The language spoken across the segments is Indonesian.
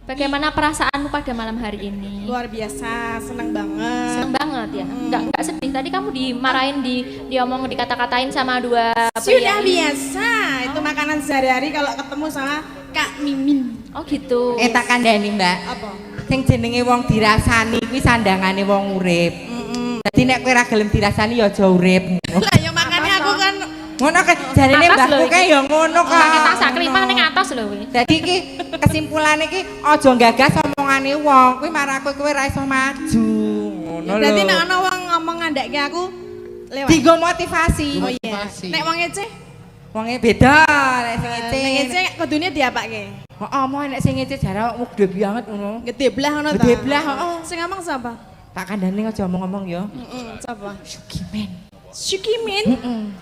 Bagaimana perasaanmu pada malam hari ini? Luar biasa, senang banget. Seneng banget ya? Enggak sedih. Tadi kamu dimarahin, diomong, dikata-katain sama dua Sudah biasa, itu makanan sehari-hari kalau ketemu sama Kak Mimin. Oh gitu. Tak kandhani, Mbak. Apa? Sing jenenge wong dirasani kuwi sandangane wong urip. Dadi nek kowe ora gelem dirasani ya aja urip. Lah ya makanya aku kan Ngono kan jarene Atas mbahku lho kae iki. ya ngono Pakai kok. tas sakriman ning atas lho kuwi. Dadi iki kesimpulane iki aja gagas omongane wong. Kuwi marang kowe ora iso maju. Ngono lho. berarti nek ana wong ngomong ngandake aku lewat. Digo motivasi. Oh iya. Nek wong ngece, Wonge beda nek sing ngece. nek ngece kudune diapake? Heeh, mau nek sing ngece jare awakmu gede banget ngono. Gede blah ngono ta. Gede blah, heeh. Sing ngomong sapa? Tak kandhani aja ngomong ya. Heeh, sapa? Sugimen. Syukimin.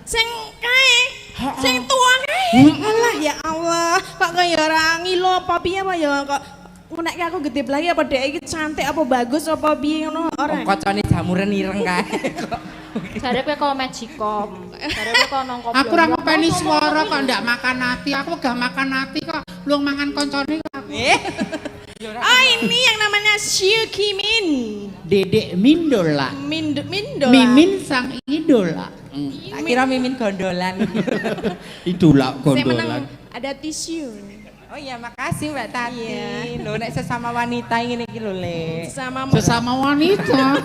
Sing kae. Heeh. Sing tua kae. Alah ya Allah, kok kaya ora ngilo apa piye apa ya kok nek aku gede blah apa dhek iki cantik apa bagus apa piye ngono ora. Kocone jamuren ireng kae. Jare kowe kok magicom. Jare kowe kok nang kopi. Aku ora ngopeni swara kok ndak makan hati. Aku gak makan hati kok. Lu mangan koncone kok aku. Ah ini yang namanya Syukimin. Dedek Mindola. Mindo. Mimin sang idola. Tak kira mimin gondolan. Idola Saya menang gondolan. ada tisu. Oh iya, makasih Mbak Tati. Iya. Loh, nek sesama wanita ngene iki lho, Le. Sesama wanita.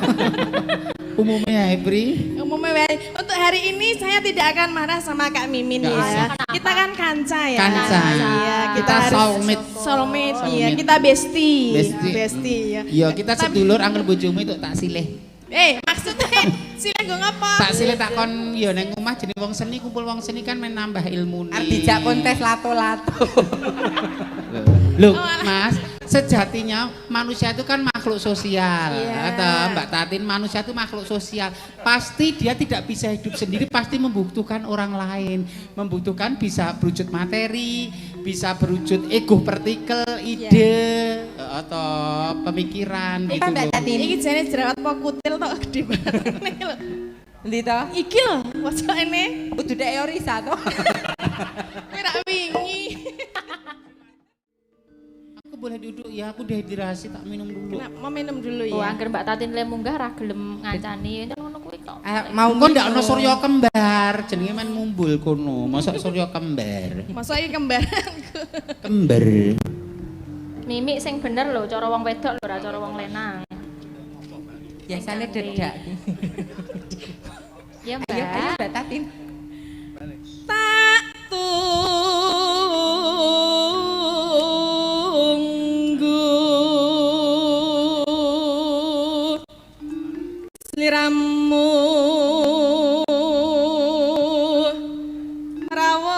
Umumnya Hebri. Umumnya untuk hari ini saya tidak akan marah sama Kak Mimin Nggak ya. usah. Kita kan kanca ya. Kanca. Iya, Kita harus soulmate. Soulmate, iya. Soulmate. Kita bestie. Bestie. Bestie ya. Iya, kita sedulur angel bojomu itu tak silih. Maksudnya sila gue ngapa? Tak silih tak kon ya nang omah jeneng wong seni kumpul wong seni kan main nambah ilmu Arep dijak kontes lato-lato. Loh, Mas, sejatinya manusia itu kan makhluk sosial. Iya. Kata Mbak Tatin, manusia itu makhluk sosial. Pasti dia tidak bisa hidup sendiri, pasti membutuhkan orang lain. Membutuhkan bisa berwujud materi, bisa berwujud ego partikel, ide, atau pemikiran Iki gitu kan Mbak loh. Tati. Iki jane jerawat po kutil tok gede banget nih lho. Endi to? Iki lho, mosok ini. Kudu dek Yorisa to. Kowe rak wingi. Aku boleh duduk ya, aku dehidrasi tak minum dulu. Kenapa mau minum dulu Oh, ya? angger Mbak Tatin le munggah ra gelem ngancani. Ngono kuwi kok. Mau Kok ndak ono Surya kembar, jenenge men mumbul kono. Mosok Surya kembar. Masa iki kembaranku. Kembar. Mimik sing bener lho, cara wong wedok lho, ora cara wong lanang. biasane dedak. Ya, Ayo ayo Mbak. Mbak Tatin. Tak tunggu sliramu rawuh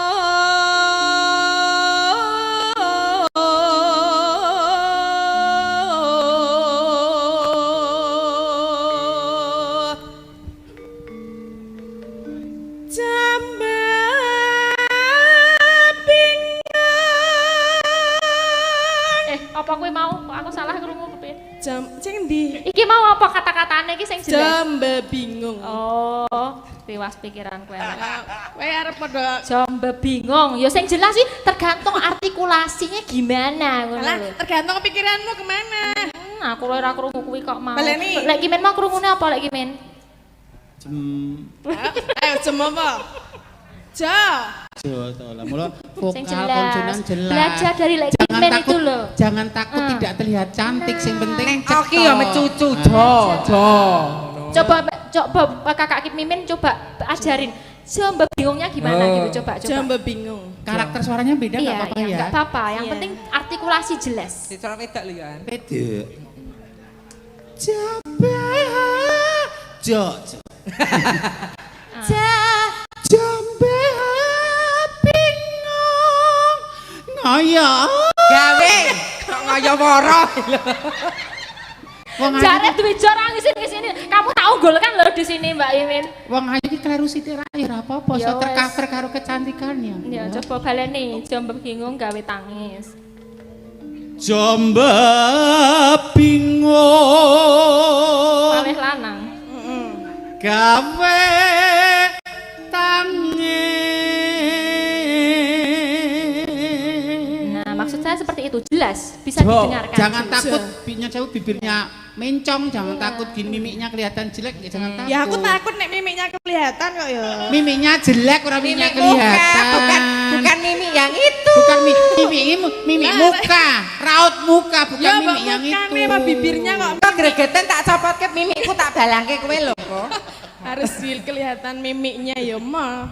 Apa kowe mau? Kok aku salah krungu kepiye? jam ceng di Iki mau apa kata-katane iki sing jelas? jambe bingung. Oh, tiwas pikiran kowe. Kowe arep padha Jambe bingung. Ya sing jelas sih tergantung artikulasinya gimana ngono Alah, lho. tergantung pikiranmu kemana. Aku ora krungu kuwi kok mau. Baleni. Lek Kimen mau krungune apa lek Kimen? Ayo jam apa? Ja. Jo to lah. Mula Sing vokal jelas. konsonan jelas. Belajar dari lek Jangan Kimen takut, itu loh. jangan takut tidak terlihat cantik, sing penting Oke ya mecucu jo. Coba kakak Kim Mimin coba ajarin. Jambe bingungnya gimana gitu coba. Jambe bingung. Karakter suaranya beda Iya, enggak apa-apa iya, ya. enggak apa-apa. Yang Iya. penting artikulasi jelas. Dicara wedak lho ya. Beda. Coba jo. Jambe bingung. Ngoyo. Gawe kok ngoyo woro. Wong ayu Jaret duwe jorang di sini. Kamu tahu gol kan lo di sini Mbak Imin. wong ayu iki kleru sithik ra ya apa-apa, Ya so wes. tercover karo kecantikannya. Ya coba baleni jambe bingung gawe tangis. Jambe bingung. Malih lanang. Gawe Nah, maksud saya seperti itu. jelas, bisa didengarkan. Jangan takut bibirnya mencong, jangan takut gini mimiknya kelihatan jelek, jangan takut. Ya aku takut nek mimiknya kelihatan kok ya. Mimiknya jelek, orang mimiknya kelihatan. Bukan mimik yang itu. Bukan mimik muka, raut muka, bukan Ya mimik yang itu. mukane apa bibirnya kok Kok gregetan tak copotke mimikku tak balangke kowe lho kok. harus kelihatan mimiknya ya mah.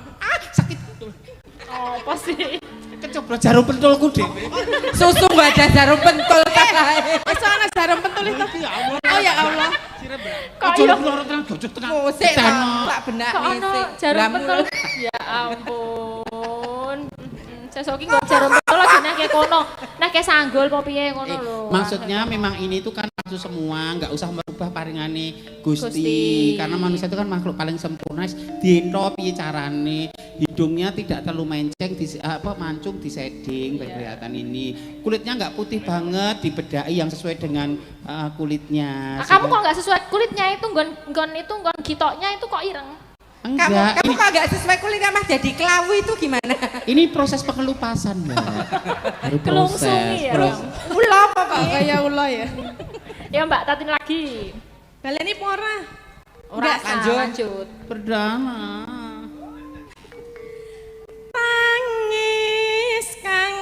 Sakit betul. Apa sih? Kecoblos jarum pentulku dhewe. Susu gak ada jarum pentul kae. Masa ana jarum pentul itu? Ya Allah. Oh ya Allah. Kok Jarum iya? pentul tengah gojok tengah. Musik Teno. tak benak Kok ono musik. jarum Lah, pentul? Ya ampun. Sesuk iki nggo jarum pentul aja nek kono. Nek sanggul apa piye ngono lho. Maksudnya memang ini tuh kan palsu semua, nggak usah merubah paringane Gusti. Gusti. Karena manusia itu kan makhluk paling sempurna. Diento piye carane, hidungnya tidak terlalu menceng, mancung di shading, kelihatan ini. Kulitnya nggak putih banget, dibedai yang sesuai dengan kulitnya. Kamu kok nggak sesuai kulitnya itu nggon gitoknya itu kok ireng. Enggak, Kamu kok gak sesuai kulit mah jadi kelawu itu gimana? ini proses pengelupasan, Mbak. Baru Kelungsungi ya. Ula apa kok? Kayak ulo ya. Ya Mbak, tatin lagi. Baleni pora. Ora lanjut. lanjut. Perdana. Tangis kang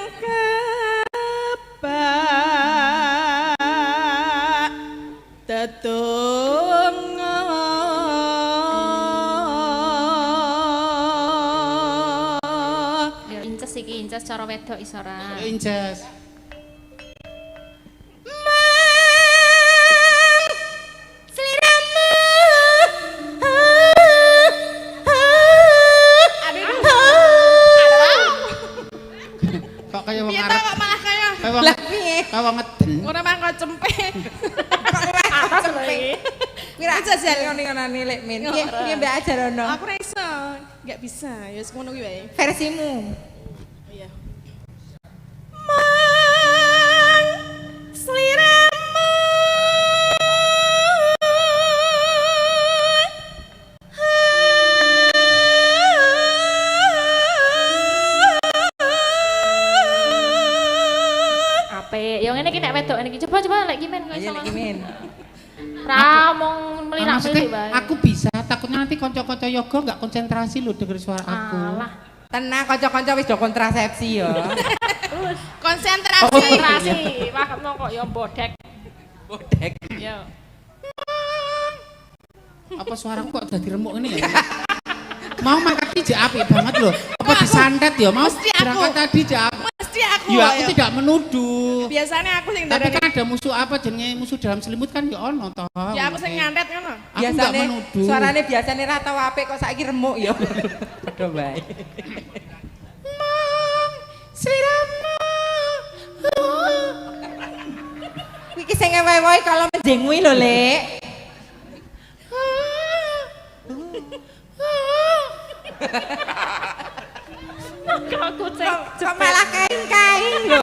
kebak tetunggo Ya inces iki, inces cara wedok iso ora. Inces. Kok kayak wong piye arep. kok malah kaya Lah piye? Kayak wong ngeden. ora mangko cempe. Atas lho iki. Kuwi ra jajal ngono-ngono lek min. Piye mbak ajar ono? Aku ra iso, enggak bisa. Ya wis ngono kuwi wae. Versimu. Iya. Mang sliramu Apik. Ya ngene iki nek wedok ngene iki coba lek kimen Ayo lek min. Ra mong melirak-melirik bae. Aku bisa, takutnya nanti konco-konco yoga nggak konsentrasi lo denger suara aku. Alah. Tenang kanca-kanca wis do kontrasepsi ya. konsentrasi. Konsentrasi. Wah, kamu kok ya bodek. Bodek. Ya. Apa suaraku kok dadi remuk ini ya? Mau makan tadi apik banget loh. Apa disantet ya? Mau Mesti aku. berangkat tadi apik. Mesti aku. Ya aku ya. tidak menuduh. Biasanya aku sing Tapi darani. kan ada musuh apa jenenge musuh dalam selimut kan ya ono toh. Ya aku sing nyantet ngono. Aku enggak menuduh. Suarane biasane ra tau apik kok saiki remuk ya. Padha bae. Sliramu. Kuwi iki sing ewe-ewe kalau menjing kuwi lho, Lek. Aku cek. Kok malah kain-kain lho.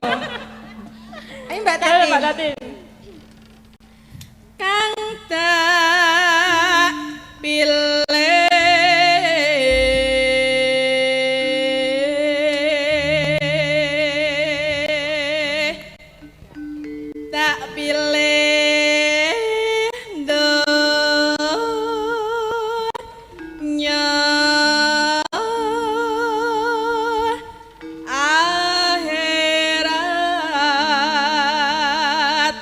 Ayo Mbak Ayo Tati. Mbak Tatin. Kang tak pilih tak pilih donya akhirat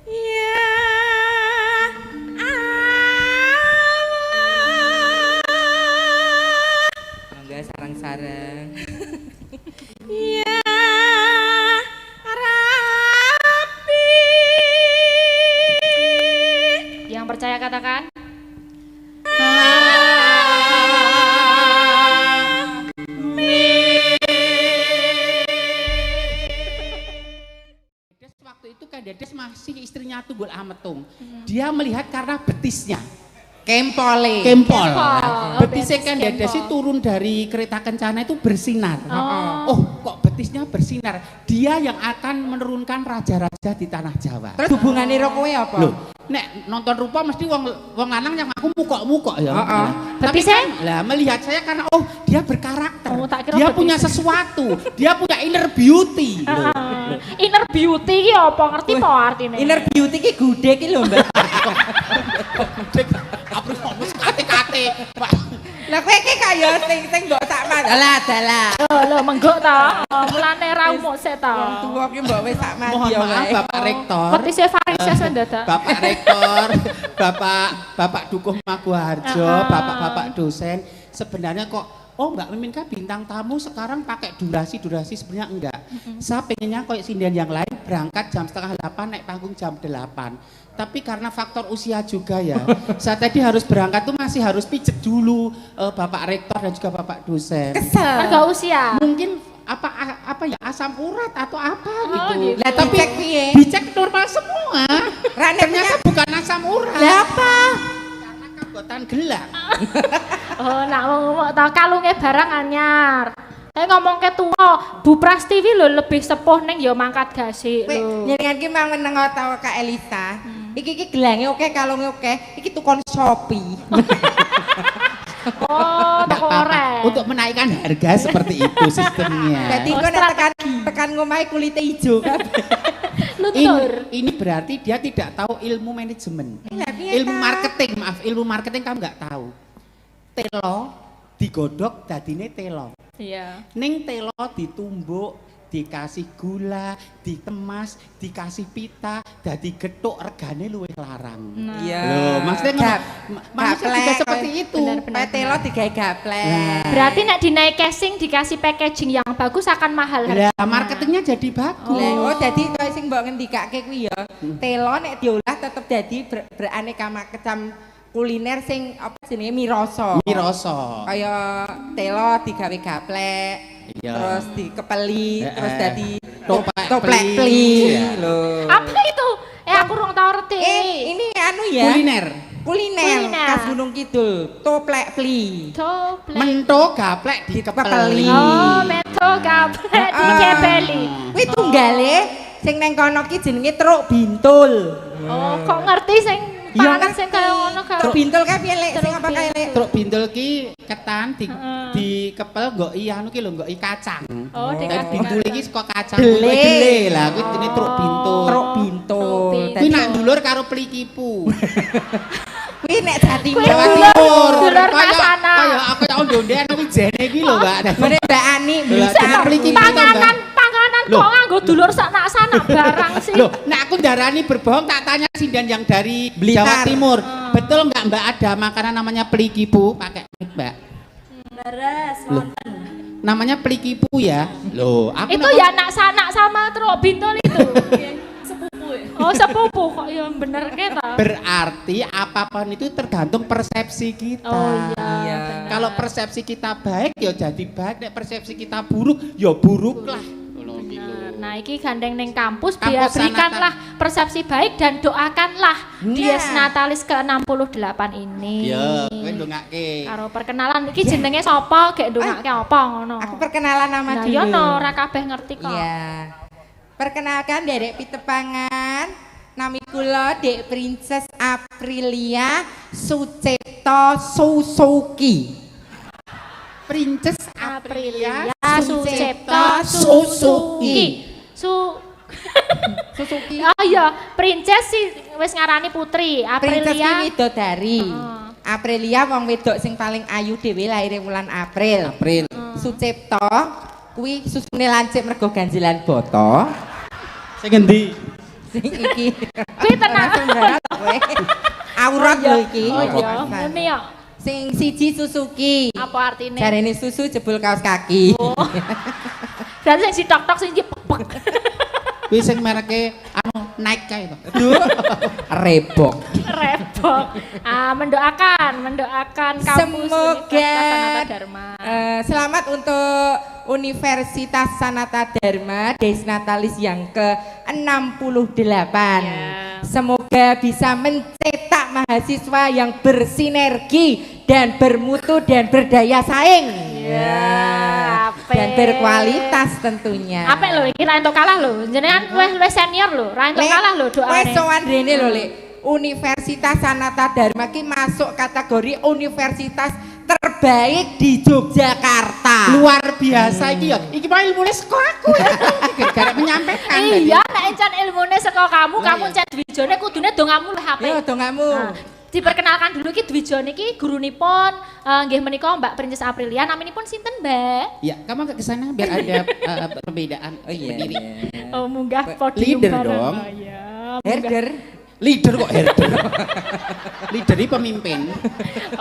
ya Allah Enggak sarang-sarang. ya Rabbi Yang percaya katakan. Waktu itu kan Dedes masih istrinya Tunggul Ametung. Dia melihat karena betisnya. Kempole. Kempol. Kempol. Betisnya kan Dedes itu turun dari kereta kencana itu bersinar. Oh, kok optisnya bersinar. Dia yang akan menurunkan raja-raja di tanah Jawa. Terus hubungannya karo kowe apa? Loh, nek nonton rupa mesti wong lanang yang aku mukok-mukok ya. Heeh. Tapi Tapi saya lah melihat saya karena dia berkarakter. Oh, tak kira Dia betis. punya sesuatu. Dia punya inner beauty. Loh. Inner beauty ki apa ngerti apa artine? Inner beauty ki gude ki lho, Mbak. Apa ngomong kate-kate. Pak. Lah kowe ki kaya sing mbok sak mandi. Alah, dalah. Lho menggok ta. Mulane ra umuk sik Wong ta. tuwa ki mbok wis sak mandi Mohon ya maaf wae. Bapak Rektor. Petise varises ndadak. Bapak Rektor, Bapak Dukuh Maguharjo, Bapak-bapak dosen, sebenarnya kok Mbak Miminka bintang tamu sekarang pakai durasi sebenarnya enggak. Saya pengennya kayak sindian yang lain berangkat jam 7:30 naik panggung jam 8. Tapi karena faktor usia juga ya, saya tadi harus berangkat tuh masih harus pijet dulu Bapak Rektor dan juga Bapak dosen. Harga usia. Mungkin apa ya asam urat atau apa gitu. gitu. Lah Tapi dicek piye? dicek normal semua. Rane Ternyata bukan asam urat. Lah apa? Karena kagotan gelang. Oh, nak ngomong ta kalunge barang anyar. Ngomong ke tua, Bu Prastiwi lho lebih sepuh ning ya mangkat gasik Kowe lho. nyenengan ki mang meneng tau Kak Elisa. Iki gelange oke, kalunge oke. Iki tukon Shopee. Oh, Nggak toko apa-apa. orek. Untuk menaikkan harga seperti itu sistemnya. Dadi Oh, kok nek tekan ngomahe kulite ijo kabeh. Luntur. Ini berarti dia tidak tahu ilmu manajemen. Lah piye Ilmu ta? marketing, maaf, ilmu marketing kamu nggak tahu. Telo digodok dadine telo. Iya. Ning telo ditumbuk, dikasih gula, dikemas, dikasih pita, dadi gethuk regane luwih larang. Nah. Iya. Loh, maksudnya Gap- manusia juga gaplek, seperti kowe- itu. benar-benar. Petelo digawe gaplek. Nah. Berarti nek dinaik casing dikasih packaging yang bagus akan mahal Lah, harganya. marketingnya jadi bagus. Oh, dadi koyo sing mbok ngendikake kuwi ya. Telo nek diolah tetep dadi beraneka macam kuliner sing apa jenenge miroso. Miroso. Kaya telo digawe gaplek, Iya. terus dikepeli, terus dadi Toplek toplek pli. pli. Iya. Lho. Apa itu? Aku urung tau ngerti. Ini anu ya. Kuliner. Kuliner Kuliner. khas Gunung Kidul, toplek pli. Toplek. Mento gaplek Dikepeli. dikepeli. Oh, meto gaplek di kebeli. Kuwi tunggale sing neng kono ki jenenge truk bintul. Oh, kok ngerti sing Iya, panganan sing kaya ngono kaya. Truk bintul kae piye lek sing apa kae lek? Truk bintul ki ketan Heeh. dikepel nggoki anu ki lho nggoki kacang. Oh, Dadi dikasih bintul kacang. iki saka kacang. Dele. Kuwi dele lah, kuwi jenenge truk bintul. Truk bintul. Truk Kuwi nak ndulur karo plikipu. Kuwi nek Jawa Kuwi Timur. dulur, dulur Kaya- Nasana. Kaya aku ya onde-ondean kuwi jene iki lho, Mbak. Mene Mbak Ani Lah, bisa. jeneng plikipu to, Panganan, Mbak. panganan Loh. kok nganggo dulur sana barang sih. Loh, nek aku darani berbohong tak tanya sindian yang dari Blitar. Jawa Timur. Betul nggak Mbak ada makanan namanya plikipu? Pakai mic, Mbak. Loh, namanya plikipu ya? Loh, aku Itu ya nak sanak sama truk bintul itu. Oh, sepupu kok ya bener kita. berarti apapun itu tergantung persepsi kita. Oh iya. Iya. bener. Kalau persepsi kita baik ya jadi baik, nek persepsi kita buruk ya buruk lah. Loh, gitu. Bener. Nah, iki gandeng neng kampus, Kampus biar berikanlah persepsi baik dan doakanlah Dies Nah. Natalis ke-68 ini. Ya, kowe ndongake. Karo perkenalan iki jenenge sapa, gek ndongake apa ngono. Aku perkenalan nama Nah, dulu. ya no, ora kabeh ngerti kok. Iya. Perkenalkan Derek Pitepangan. Nami kula Dek Princess Aprilia Sucipto Susuki. Princess Aprilia Aprilia Sucipto Susuki. Susuki. Oh iya, Princess sih wis ngarani putri, Princess ki Aprilia. widodari. Heeh. Aprilia wong wedok sing paling ayu dhewe lahir wulan April. April. Sucipto kuwi susune lancip mergo ganjilan boto. Sing endi? Sing iki. Kuwi tenang. Langsung berat kowe. Aurat lho iki. Oh iya, ngene ya. Sing siji Suzuki. Apa artinya? Jarene susu jebul kaos kaki. Oh. Berarti sing sitok-tok sing dipek. Kuwi sing mereke anu Nike kae to. Rebok. Repot. Mendoakan kampus Semoga Universitas Sanata Dharma. Selamat untuk Universitas Sanata Dharma Dies Natalis yang ke-68. Ya. Semoga bisa mencetak mahasiswa yang bersinergi dan bermutu dan berdaya saing. Ya, apik. Dan berkualitas tentunya. Apik lho iki ra entuk kalah lho. Jenengan luwih senior lho, ra entuk kalah lho Wes doane. sowan rene lho, Lek. Universitas Sanata Dharma ki masuk kategori universitas terbaik di Yogyakarta. Luar biasa iki ya. Iki mau ilmune saka aku ya. Gara-gara menyampaikan tadi. Iya, nek encen ilmune saka kamu, kamu iya. encen Dwijone kudune dongamu luwih apik. Yo dongamu. Nah, diperkenalkan dulu ki Dwijone ki gurunipun nggih menika Mbak Princess Aprilia, naminipun sinten, Mbak? Ya, kamu agak ke sana biar ada perbedaan. Oh iya. berdiri. Oh, munggah podium Leader bareng. dong. Oh, iya. munggah. Herder. Leader kok herder. Leader ini pemimpin.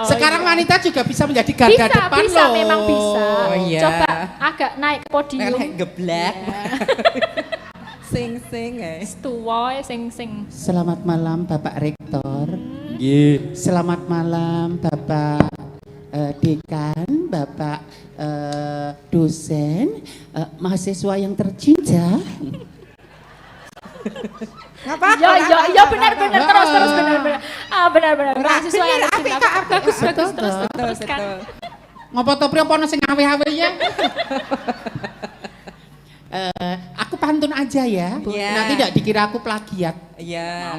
Oh, Sekarang iya. wanita juga bisa menjadi garda Bisa, depan bisa, loh. memang bisa. Oh, iya. Coba agak naik ke podium. Melek geblak. Sing-sing Tuwa sing. Selamat malam Bapak Rektor. Nggih. Selamat malam Bapak Dekan, Bapak dosen, mahasiswa yang tercinta. Ngapa? Ya benar terus benar. Ah benar. Mahasiswa Bener, yang apik cinta. kok, apik. Bagus Betul, teruskan. Ngopo to priyo apa sing awe-awe ya? Aku pantun aja ya. Iya. Nanti tidak dikira aku plagiat. Iya.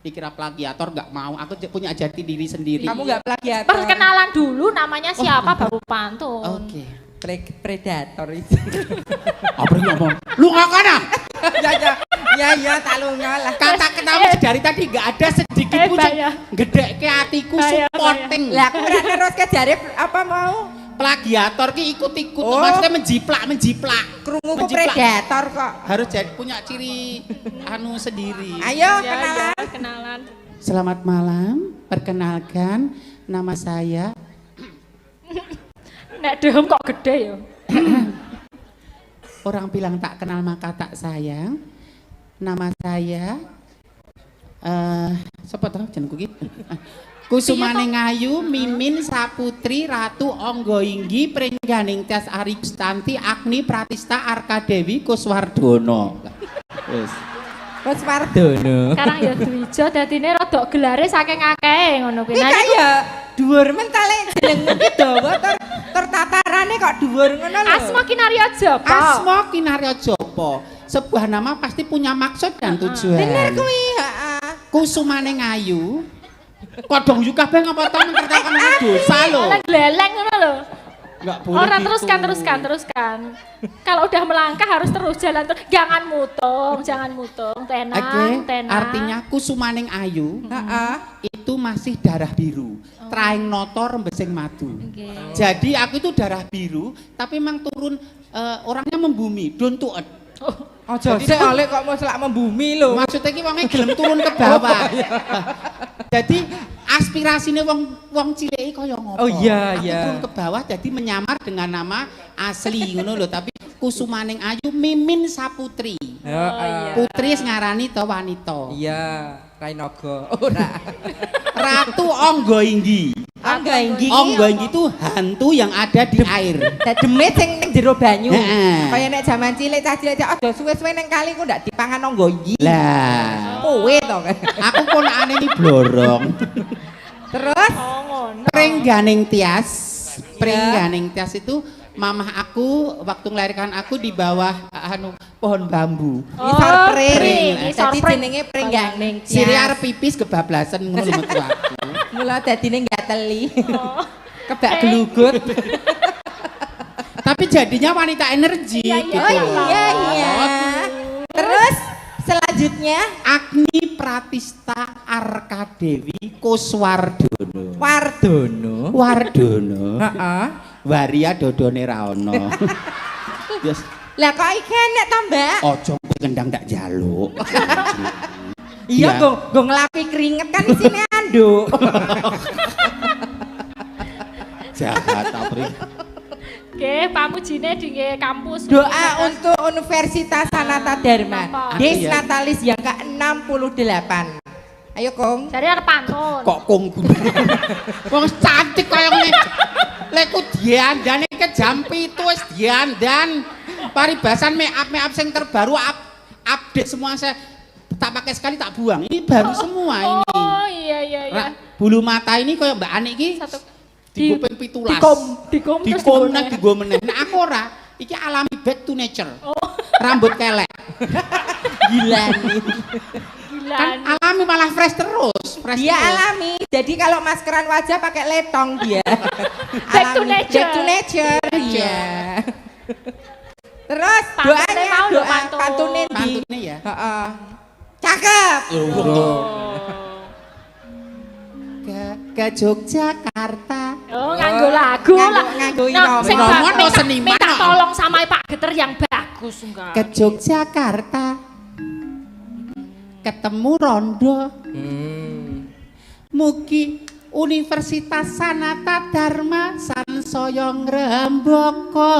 Dikira plagiator nggak mau. Aku punya jati diri sendiri. Kamu nggak plagiat. Perkenalan dulu namanya siapa baru pantun. Oke. Predator itu. Apa yang ngomong? Lu ngakon ah? Ya, tak lunga lah. Kata ketawa dari tadi nggak ada sedikit pun Mbak, ya. gede ke hatiku Mbak, supporting. Lah aku ora terus ke jare apa mau? Plagiator ki ikut-ikut, Oh. maksudnya menjiplak. Krungu ku Menjiplak. predator kok. Harus jadi punya ciri anu sendiri. Ayo Ya, kenalan. kenalan. Selamat malam, perkenalkan nama saya. Nek dehem kok gede ya. Orang bilang tak kenal maka tak sayang. Nama saya siapa tahu jenengku gitu. Kusumane Ngayu, Mimin Saputri Ratu Angga Inggi Pringganing Tias Ari Gustanti Agni Pratista Arkadewi Kuswardono. Wis. Wes Wardono. Sekarang ya Dwijo dadine rada gelare saking akeh ngono kuwi. Iki Nah, kaya dhuwur mentale jenengmu ki dawa tertatarane kok dhuwur ngono lho. Asma Kinarya Japa. Asma Kinarya Japa. Sebuah nama pasti punya maksud dan tujuan. Bener kuwi, heeh. Kusumane Ngayu. Kodong juga kabeh ngapa to menceritakan dosa lho. Lah gleleng ngono lho. Enggak boleh. Ora gitu. teruskan. Kalau udah melangkah harus terus jalan terus. Jangan mutung. Tenang, Oke, tenang. artinya Kusumaning Ayu Heeh. itu masih darah biru. Traing noto rembesing madu. Oke. Jadi aku itu darah biru, tapi memang turun orangnya membumi, down to earth. Aja sik oleh kok mau selak membumi lho. Maksudnya ki wonge gelem turun ke bawah. Jadi aspirasine wong cilik iki kaya ngopo? Oh, iya, Aku iya. turun ke bawah jadi menyamar dengan nama asli ngono lho, tapi Kusumaning Ayu Mimin Saputri. Heeh. Putri sing ngarani to wanita. Iya, Rainaga. Ora. Ratu Angga Inggi. Angga Inggi. Angga Inggi itu hantu yang ada di air. Demit sing ning jero banyu. Heeh. Kaya nek jaman cilik cah cilik aja suwe-suwe ning kali ku ndak dipangan Angga Inggi. Lah, Kowe to. aku ponakane iki blorong. Terus Oh ngono. Pringganing Tias. Pringganing Tias itu mamah aku waktu melahirkan aku di bawah pohon bambu. ngisor pring. ngisor Dadi pring. jenenge Pringganing Tias. Siri arep pipis kebablasan ngono lho metu aku. Mula dadine gateli. Oh. Kebak gelugut. Tapi jadinya wanita energi Iya, gitu. Oh iya. Terus selanjutnya Agni Pratista Arkadewi Kuswardono. Wardono. Heeh. Waria dodone ra ono. Yes. Lah kok iki enek to, Mbak? Ojo kowe kendang ndak jaluk. Iya, Iya. go ngelapi keringet kan isine anduk. Jahat apri. Oke, pamujine di kampus. Doa untuk Universitas Sanata Dharma. Apa? Des Iya. Natalis yang ke-68. Ayo, Kong. Jadi ada pantun. Kok kongku. Wong cantik kaya ngene. Lek ku diandane ke jam 7 wis diandan. Paribasan make up sing terbaru update semua saya tak pakai sekali tak buang. Ini baru semua ini. Oh iya. Bulu mata ini kaya Mbak Ani iki Satu. Digo ping 17. Dikom terus Dikom digone. nek digo meneh. Nek aku ora, iki alami back to nature. Rambut kelek. Gila nih. Gila. Kan alami malah fresh terus, fresh Dia terus. alami. Jadi kalau maskeran wajah pakai letong dia. Back to Alami. nature. Back to nature. Iya. Terus Pantunnya doanya mau lho, doa pantun. pantunin di. Pantune ya. Heeh. Cakep. Ke Yogyakarta. Oh, nganggo lagu lah. nganggo No, irama. sing Irama minta- no seniman, minta no. tolong sama Pak Geter yang bagus enggak. Ke Yogyakarta. Ketemu Rondo. Mugi Universitas Sanata Dharma sansaya ngrembaka.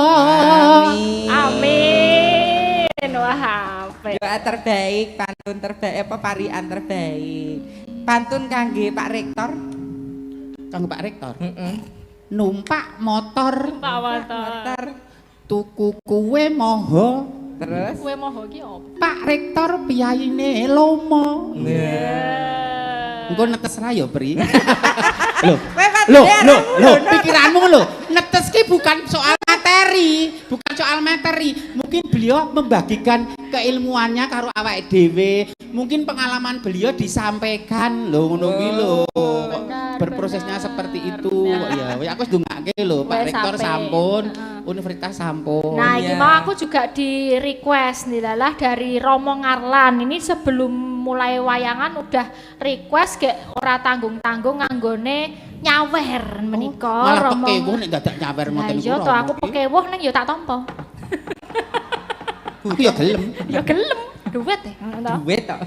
Amin. Wah, apik. Doa terbaik, pantun terbaik, apa parian terbaik. Pantun kangge Pak Rektor. Kang Pak Rektor. Numpak motor Pak Wator. Motor. tuku kue moho. Terus Kowe moho ki opo? Pak Rektor piyaine lomo. Engko netes ra ya, Pri. Loh. kowe Loh, patene loh, arahmu loh, lho, pikiranmu loh. Netes ki bukan soal materi, bukan soal materi. Mungkin beliau membagikan keilmuannya karo awake dhewe. Mungkin pengalaman beliau disampaikan loh ngono kuwi lho. benar, Berprosesnya benar, seperti itu. benar. Ya aku wis ndongake lho, Pak Wes Rektor sampai. sampun, Heeh. Universitas sampun. Nah, ini iya. mau aku juga di request nih lah dari Romo Ngarlan. Ini sebelum mulai wayangan udah request kayak ora tanggung-tanggung nganggone nyawer menika Malah Romo. pekewuh nek dadak nyawer Lah ngoten iya to aku pekewuh ning ya tak tampa. Aku ya gelem. Ya gelem duit ya. ngono to. duit tok.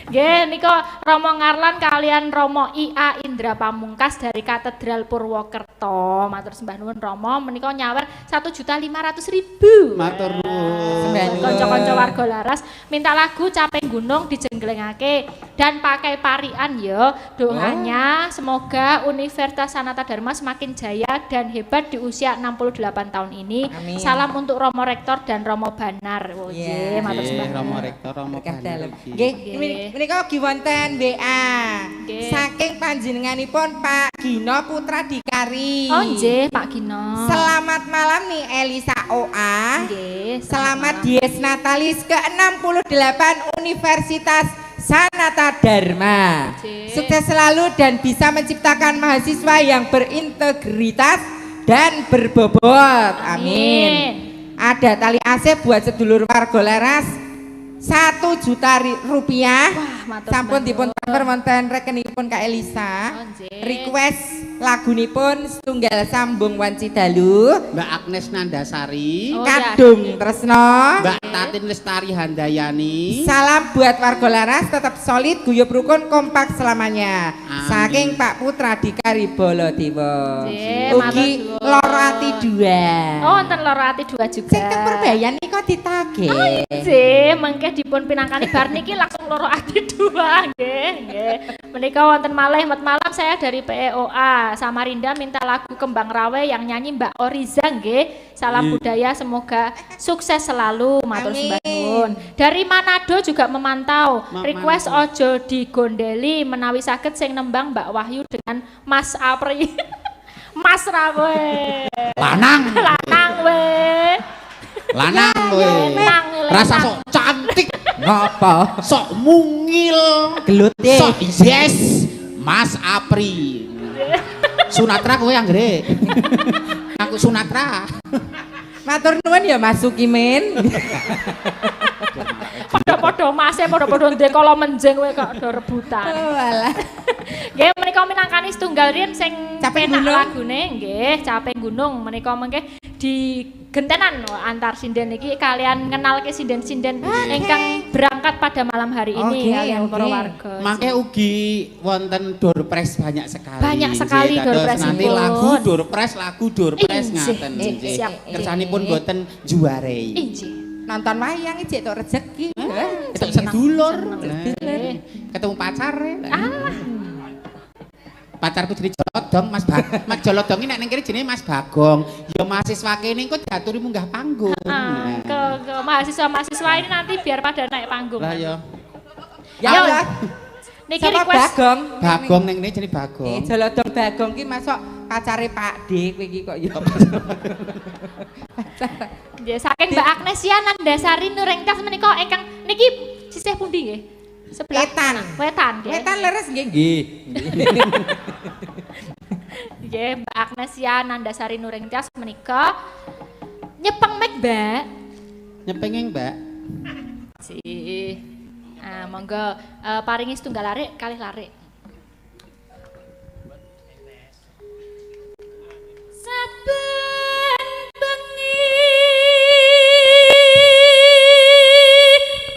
Nggih nika Romo Ngarlan kalian Romo IA Indra Pamungkas dari Katedral Purwokerto. Matur sembah nuwun Romo menika nyawer 1.500.000. Matur nuwun. Sembah nuwun. Kanca-kanca warga laras minta lagu Caping Gunung dijengglengake dan pakai parian ya. Doanya semoga Universitas Sanata Dharma semakin jaya dan hebat di usia 68 tahun ini. Amin. Salam untuk Romo Rektor dan Romo Banar. Oh Iya. nggih, matur sembah nuwun. Romo Rektor, Romo Berkah Banar dalem. iki. Nggih, Nggih. menika ugi wonten WA. Nggih. Saking panjenenganipun Pak Gino Putra Dikari. Oh nggih, Pak Gino. Selamat malam nih Elisa OA. Nggih, Selamat malam. Dies Natalis ke-68 Universitas Sanata Dharma. Nggih. Sukses selalu dan bisa menciptakan mahasiswa yang berintegritas dan berbobot. Amin. Ada tali AC buat sedulur warga laras 1 juta rupiah. Wah, matur Sampun sembah dipun nuwun. transfer wonten rekeningipun Kak Elisa. Oh, nggih. Request lagunipun setunggal sambung wanci dalu. Mbak Agnes Nandasari, Oh, Kadung ya. Tresno. Mbak Tatin Lestari Handayani. Salam buat warga laras tetap solid, guyup rukun, kompak selamanya. Amin. Saking Pak Putra Dikari Bolodewa. Nggih, Ugi matur nuwun. Loro Ati 2. Oh, wonten Loro Ati 2 juga. Sing teng Perbayan nih kok ditagih. Nggih, mengke dipun pinangkani bar niki langsung Loro Ati 2 nggih, nggih. Menika wonten malih malam saya dari PEOA Samarinda minta lagu Kembang Rawe yang nyanyi Mbak Oriza nggih. Salam budaya semoga sukses selalu matur Amin. sembah nuwun. Dari Manado juga memantau request Manado. ojo digondeli menawi saged sing nembang Mbak Wahyu dengan Mas Apri. Mas Rawe. Lanang, Lanang we. lanang kowe. Lanang, Rasa lanang. sok cantik, Ngapa? sok mungil, Gelut deh. sok yes, Mas Apri. Sunatra kowe anggere. Aku Sunatra. Matur nuwun ya Mas Sukimin. Padha-padha mase padha-padha ndek kala menjeng kowe kok do rebutan. Oh, alah. Nggih menika minangkani setunggal riyen sing Caping penak Gunung. lagune nggih Caping Gunung menika mengke di gentenan antar sinden iki kalian kenalke sinden-sinden ingkang berangkat pada malam hari ini Oke, kalian para oke. warga. Mangke ugi wonten door prize banyak sekali. Banyak sekali Nggih, door dados prize nanti pun. lagu door prize Injih, ngaten injih, nggih. siap. Kersanipun boten juarei. Injih. Nonton wayang iki tok rezeki. Itu sedulur. Nggih. Nah, ketemu pacar. Ah, Pacarku jadi Jolodong, Mas Jolodong ini nek ning kene jenenge Mas Bagong. Ya mahasiswa kene engko diaturi munggah panggung. ah, ke mahasiswa-mahasiswa ini nanti biar pada naik panggung. Lah ya. Ya Ayo. Allah. Niki Sapa request Bagong? Bagong ning kene jenenge Bagong. Jolodong Bagong ki masuk pacare Pak D kowe iki kok ya. Nggih, saking Mbak Agnesia Nandasari Nurengkas menika ingkang niki sisih pundi nggih? Sebelah Wetan. Wetan nggih. Wetan leres nggih nggih. Nggih, Mbak Agnesia Nandasari Nurengkas menika nyepeng mic, Mbak. Nyepengeng, Mbak. Si. Ah, monggo paringi setunggal larik kalih larik. Saben bengi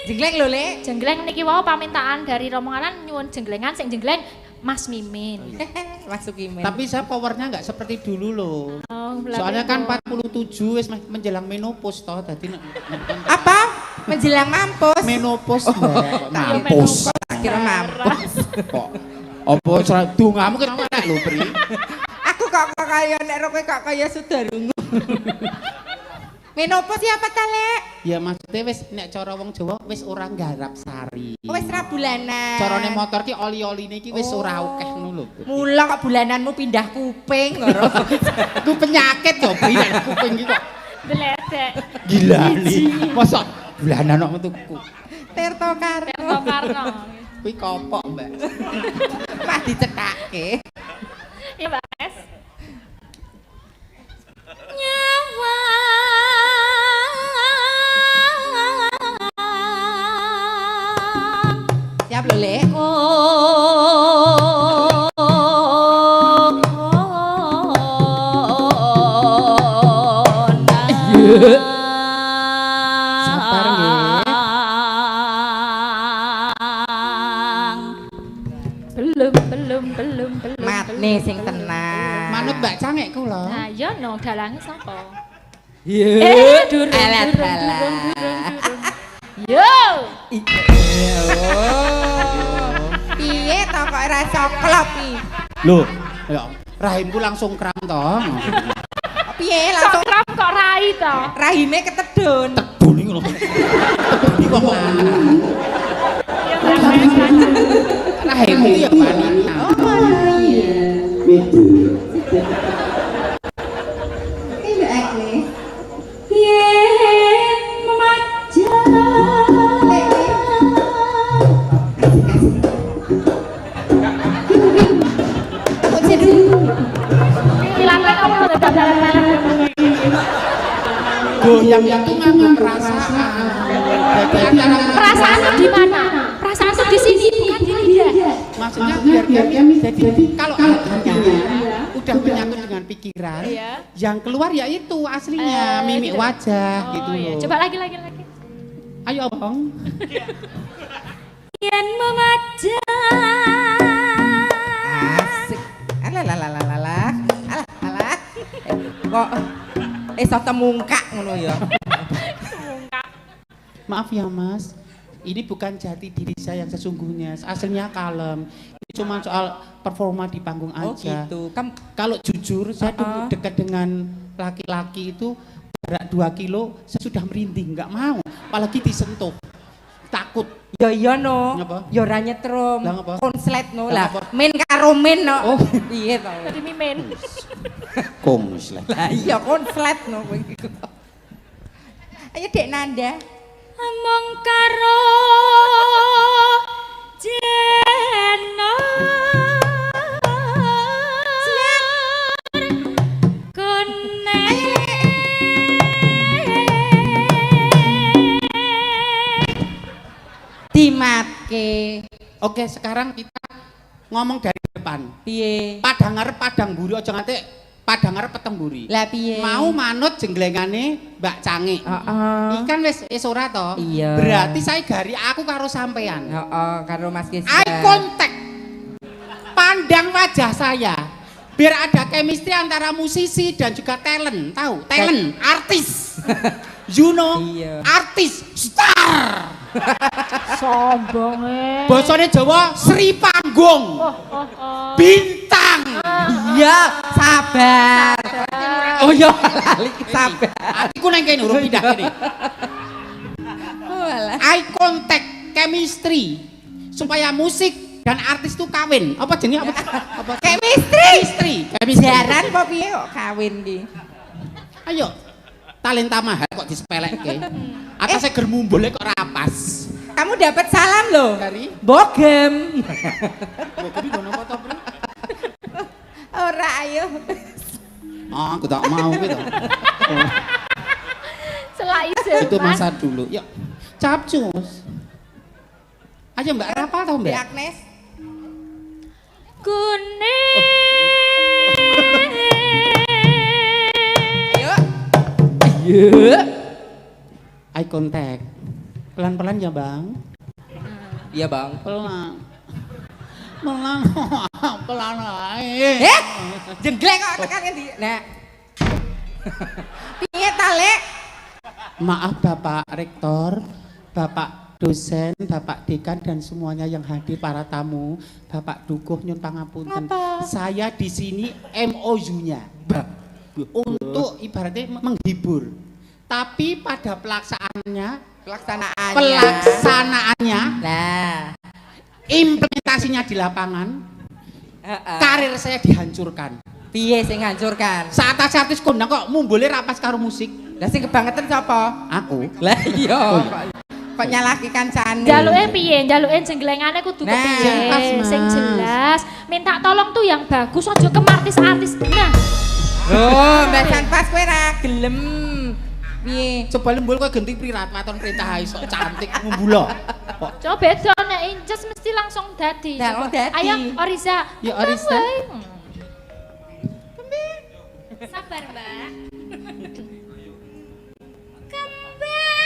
Jenggleng lho, Le. jenggleng niki wau permintaan dari rombongan nyuwun jenglengan sing jenggleng Mas Mimin. Masuk email. Tapi saya powernya nggak seperti dulu loh. Oh, Soalnya kan 47 wis menjelang menopause toh, dadi apa? Menjelang mampus. menopause Mbak. Mampus. Kira mampus. Kok apa dongamu kenapa nek lho, Pri? Aku kok kaya nek kowe kok kaya Sudarungu. Menopause ya apa ta, Lek? Ya maksudnya wis nek cara wong Jawa wis ora nggarap sari. Wis ra bulanan. Carane motor ki oli-oline iki wis ora akeh ngono lho. Mula kok bulananmu pindah kuping ngono. Ku penyakit yo Pri nek kuping iki kok. Deledek. Gila nih. Masa bulanan kok metuku. Tirto Karno. Tirto Karno. Kuwi kopok, Mbak. Mah dicethake. Ya, Mbak Es. Nyawa Siap lho, Le. Sabar nggih. Belum. Matne sing tenang. Manut Mbak Cangek kula. Nah, ya no dalange sapa? Durung. Yo. Piye to kok ora coklop iki? Lho, ya rahimku langsung kram toh. Piye Kok langsung kram kok rai to? rahime ketedun. Tebuni ngono. Tebuni kok. Ya Mbak Es. Rahimku ya panina. Goyang itu memang perasaan. Jadi antara Perasaan tuh di mana? Perasaan tuh di sini bukan di lidah. maksudnya biar kami jadi kalau hatinya udah menyangkut dengan pikiran, Iya. yang keluar ya itu aslinya mimik gitu. wajah Oh, gitu iya. loh. Coba lagi. Ayo abang. Yen memajang. Asik. Alah. Kok iso temungkak ngono ya. Maaf ya Mas, ini bukan jati diri saya yang sesungguhnya. Aslinya kalem. Ini cuma soal performa di panggung Oh aja. gitu. Kalau jujur, saya dulu dekat dengan laki-laki itu jarak 2 kilo, saya sudah merinding, nggak mau. Apalagi disentuh, takut. Ya iya no. Ngapa? Ya ora nyetrum. Lah ngapa? Konslet no Lah lah. ngapa? Men karo men no. Oh. Piye to? Tadi mimin. Kongus lah. Lah iya konslet no kowe iki. Ayo Dek Nanda. Among karo jeno kone Dimatke. Oke, sekarang kita ngomong dari depan. Piye? Padang ngarep padang buri, aja nganti padang ngarep peteng buri. Lah piye? Mau manut jenglengane Mbak Cangi. Heeh. Ikan wis ora to? Iya. Berarti saya gari aku karo sampean. Heeh, karo Mas Gisda. Eye contact. Pandang wajah saya. Biar ada chemistry antara musisi dan juga talent, tahu? Talent, artis. You know, Iya. artis, star. sombonge. Bosone Jawa Sri Panggung. Bintang. Iya, sabar. Oh iya, lali sabar. Atiku nang kene urung pindah kene. Oh alah. Eye contact, chemistry. Supaya musik dan artis itu kawin. Apa jenenge apa? Chemistry. Chemistry. Jaran piye kok kawin ki. Ayo. Talenta mahal kok disepelekke. Atasnya germumbule kok rapas. Kamu dapat salam loh. Dari Bogem. Bogem ngono apa to, Pri? Ora ayo. Oh, aku tak mau gitu. Selai Itu masa dulu. Yuk. Capcus. Ayo Mbak rapal tau Mbak? Agnes. Kuning. Ayo. Ayo. Eye contact. Pelan-pelan ya Bang. Iya bang. Pelan. Pelan. Pelan ae. Jengglek kok tekan ngendi? Nah. Piye ta, Lek? Maaf Bapak Rektor, Bapak dosen, Bapak dekan dan semuanya yang hadir para tamu, Bapak Dukuh nyun pangapunten. Saya di sini MOU-nya untuk ibaratnya menghibur. Tapi pada pelaksanaannya, Nah, implementasinya di lapangan, karir saya dihancurkan. piye sing ngancurkan? Saat artis kondang kok mumbule rapas karo musik. Lah sing kebangetan sapa? Aku. Lah iya. Kok nyalahke kancane? Jaluke piye? Jaluke jenglengane kudu Nah, kepiye? pas, Mas. Sing jelas, minta tolong tuh yang bagus aja ke artis-artis. Nah, Oh, Mbak Sanpas kowe ra gelem. Piye? Coba lembul kok ganti prirat waton perintah ae sok cantik ngumbula. Kok coba beda nek inces mesti langsung dadi. Nah, Coba. dadi. Ayo Oriza. Ya, Oriza. Sabar, Mbak.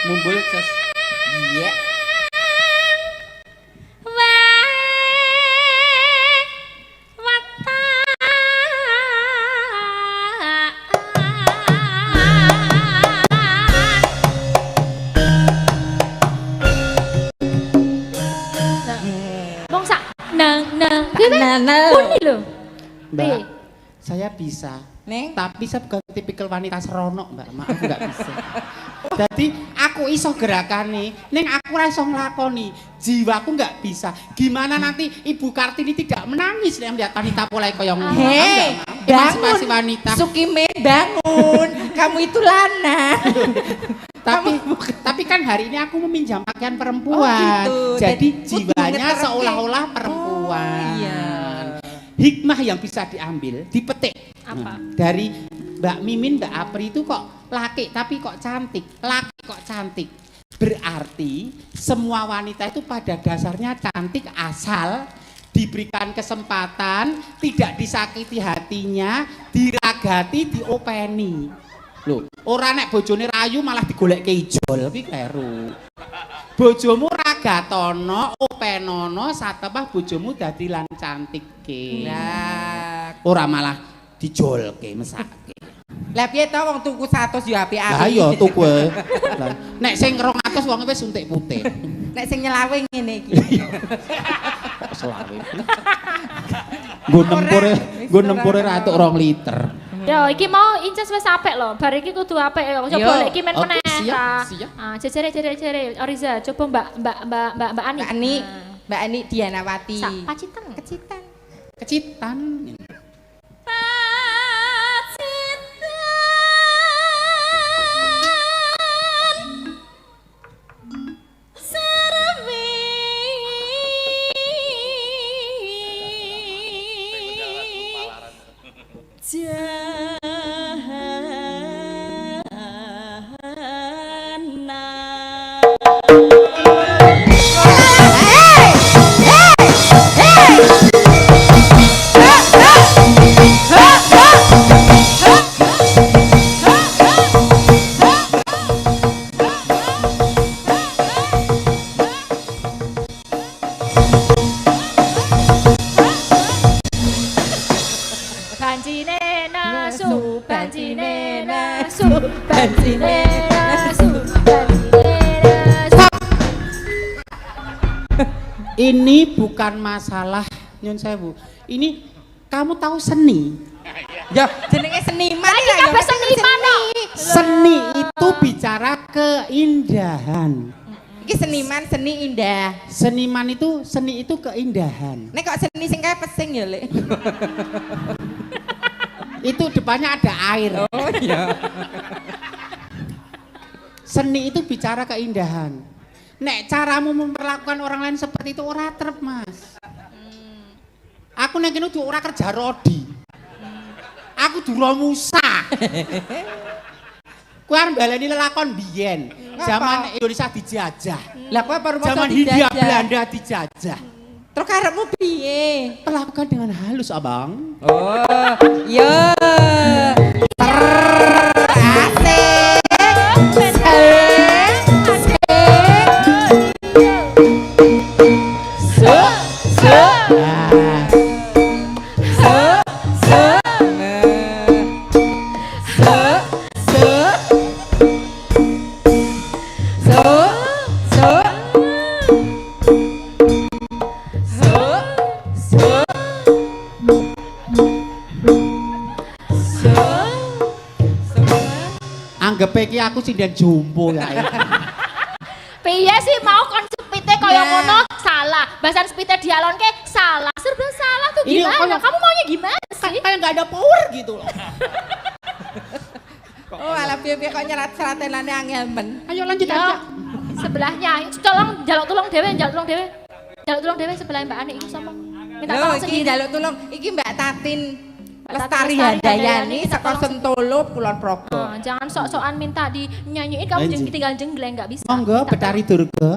mumbul ses. Iya. Wong sak nang Nana. Puni lho. Mbak, saya bisa. Neng. Tapi saya bukan tipikal wanita seronok, Mbak. Maaf nggak bisa. Jadi aku iso gerakane, neng aku ora iso nglakoni. Jiwaku nggak bisa. Gimana nanti Ibu Kartini tidak menangis nek melihat wanita pola kaya ngono? Hei, Emansipasi bangun. wanita. Sukime bangun. Kamu itu lana. Tapi kan hari ini aku meminjam pakaian perempuan. Oh, gitu. Jadi Jadi jiwanya ngeterke. seolah-olah perempuan. Oh, iya. Hikmah yang bisa diambil, dipetik. Apa? Dari Mbak Mimin, Mbak Apri itu kok laki tapi kok cantik, laki kok cantik. Berarti semua wanita itu pada dasarnya cantik asal diberikan kesempatan, tidak disakiti hatinya, diragati, diopeni. Loh, ora nek bojone rayu malah digolek ijol kuwi kleru. Bojomu ragatono, openono, satepah bojomu dadi lan cantikke. Nah, Ora malah dijolke, mesake. lah piye to wong tuku 100 yo apik-apik. Lah iya tuku e. Lah, nek sing 200 wong wis suntik putih. Nek sing nyelawe ngene iki. Selawe. Nggo nempure ra tuk 2 liter. Yo, iki mau inces wis apik lho. Bar iki kudu apik yo. Coba lek iki men Oke, meneh. siap, ta. siap. Ah, jejere Oriza, coba Mbak Ani. Mbak Ani, Mbak Ani Dianawati. Sak pacitan. Kecitan. Kecitan. Banjine nasu, banjine nasu, banjine nasu, banjine nasu. Ini bukan masalah nyun sewu. Ini kamu tahu seni? Yo, jenenge seniman Lagi lah, yo, kabeh mesti seniman kok. Seni itu bicara keindahan. Iki seniman, seni indah. Seni itu keindahan. Nek kok seni sing kae pesing ya, Lek. Itu depannya ada air. Oh iya. Seni itu bicara keindahan. Nek caramu memperlakukan orang lain seperti itu ora trep, Mas. Aku nek kene ora kerja rodi. Aku dura Musa. Kowe arep baleni lelakon biyen. Zaman Indonesia dijajah. Lah kok baru Zaman Hindia Belanda dijajah. Terus karepmu piye? Perlakukan dengan halus, Abang. Oh, iya. Asik. Anggap iki aku sinden jompo kae. Piye sih mau kon sepite kaya ngono? Salah. Bahasan sepite dialonke salah. Serba salah tuh Ini gimana? Kamu maunya gimana sih? Kayak nggak ada power gitu loh. Oh, ala piye-piye kok nyerat-seratenane angel men. Ayo lanjut Ya, aja. sebelahnya. Tolong jaluk tulung dhewe, jaluk tulung dhewe. Jaluk tulung dhewe sebelah Mbak Ani iki sapa? Minta Lho, tolong iki sendiri. njaluk tulung. Iki Mbak Tatin Mbak Lestari Tatin Lestari Handayani Handayani, saka tolong- Sentolo Kulon Progo. Oh, jangan sok-sokan minta dinyanyiin kamu Anjing. tinggal jenggleng nggak bisa. Monggo Minta Betari Durga.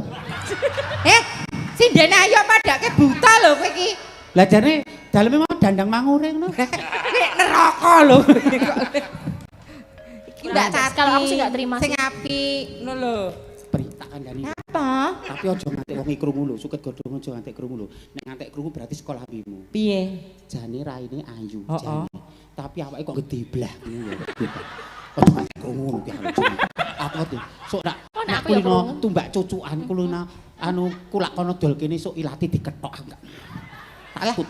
Sindene ayo padake buta lho kowe iki. Lah jane daleme mau dandang manguring no. Nek neraka lho. Iki Mbak Nah, Tati. kalau aku sih nggak terima Sing sih. apik ngono lho. Beri tak kandhani. Apa? Tapi aja ngantek wong krungu lho, suket godhong aja ngantek krungu lho. Nek ngantek krungu berarti sekolah bimu. Piye? Jane raine ayu Oh, jane. Tapi awake kok gede blah ngono ya. Aja ngantek krungu lho ki anjing. Aku tuh sok nak Oh, nak nak aku ya kulino krungu. tumbak cucukan kulino anu kulak kono dol kene sok ilati diketok enggak. Takut.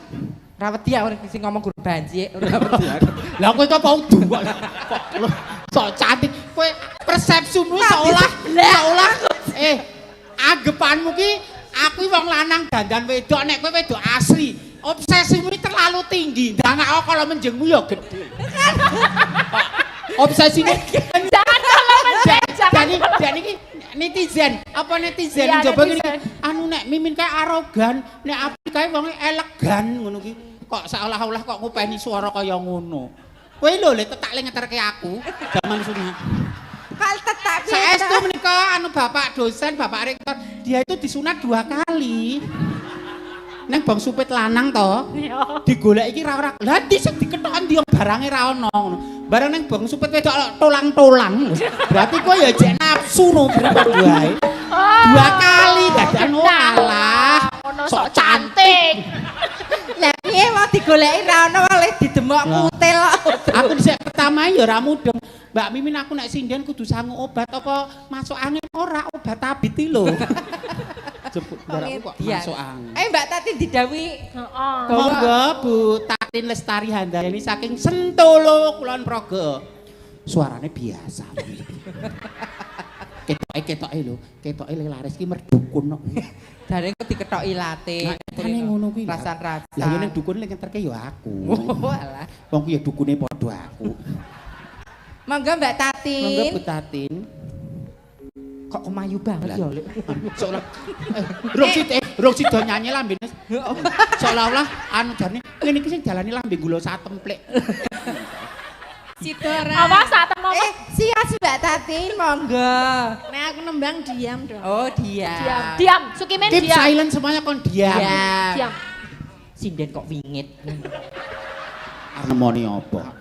Ra wedi aku sing ngomong guru banci. Ora wedi aku. Lah kowe kok mau duwak kok lu sok cantik kowe persepsimu seolah anggapanmu ki aku wong lanang dandan wedok nek kowe wedok asli obsesimu ini terlalu tinggi ndangak kalau menjengmu ya gede obsesimu Jangan kalau menjeng, jangan. dan ini netizen apa netizen Iya, coba gini netizen. anu nek mimin kayak arogan nek api kayak wong elegan ngono ki kok seolah-olah kok ngupeni suara kaya ngono kowe lho le tak ngeterke aku zaman sunat Kal tetap saestu menika anu bapak dosen bapak rektor dia itu disunat 2 kali neng bang supit lanang to Iya. digolek iki ra ora lha ndi sing diketokan ndi barange ra ono ngono barang neng bang supit wedok tolang-tolang berarti kowe ya jek nafsu no pripun wae 2 kali dadan alah Ono sok cantik. Lah piye mau digoleki ra ono oleh didemok kutil kok. aku dhisik pertama ya ora mudeng Mbak Mimin aku nek sinden kudu sangu obat apa masuk angin ora obat tabit iki lho jebut aku kok masuk angin Ayo Mbak Tati didhawuhi. Heeh. monggo Bu Tatin Lestari Handayani saking Sentolo Kulon Progo suarane biasa ketoke lho ketoke laris ki merdukun kok Jare kok diketoki late. Nah, tane ngono kuwi lho. Rasan-rasan. lah yo ning dukun ning ngeterke ya aku Oh alah. wong ku ya dukune padha aku Monggo Mbak monggo Bu Tatin. Tatin Kok kemayu banget ya, Lek. seolah rong sida nyanyi lambene seolah-olah anu jane ngene iki sing jalani lambe gula satemplek Sidora. Apa saat mau Sias Mbak Tatin, monggo. Nek aku nembang diam dong. Oh, dia. diam, diam. Sukimen keep diam. silent semuanya kon diam Diam. Sinden kok wingit. aremoni apa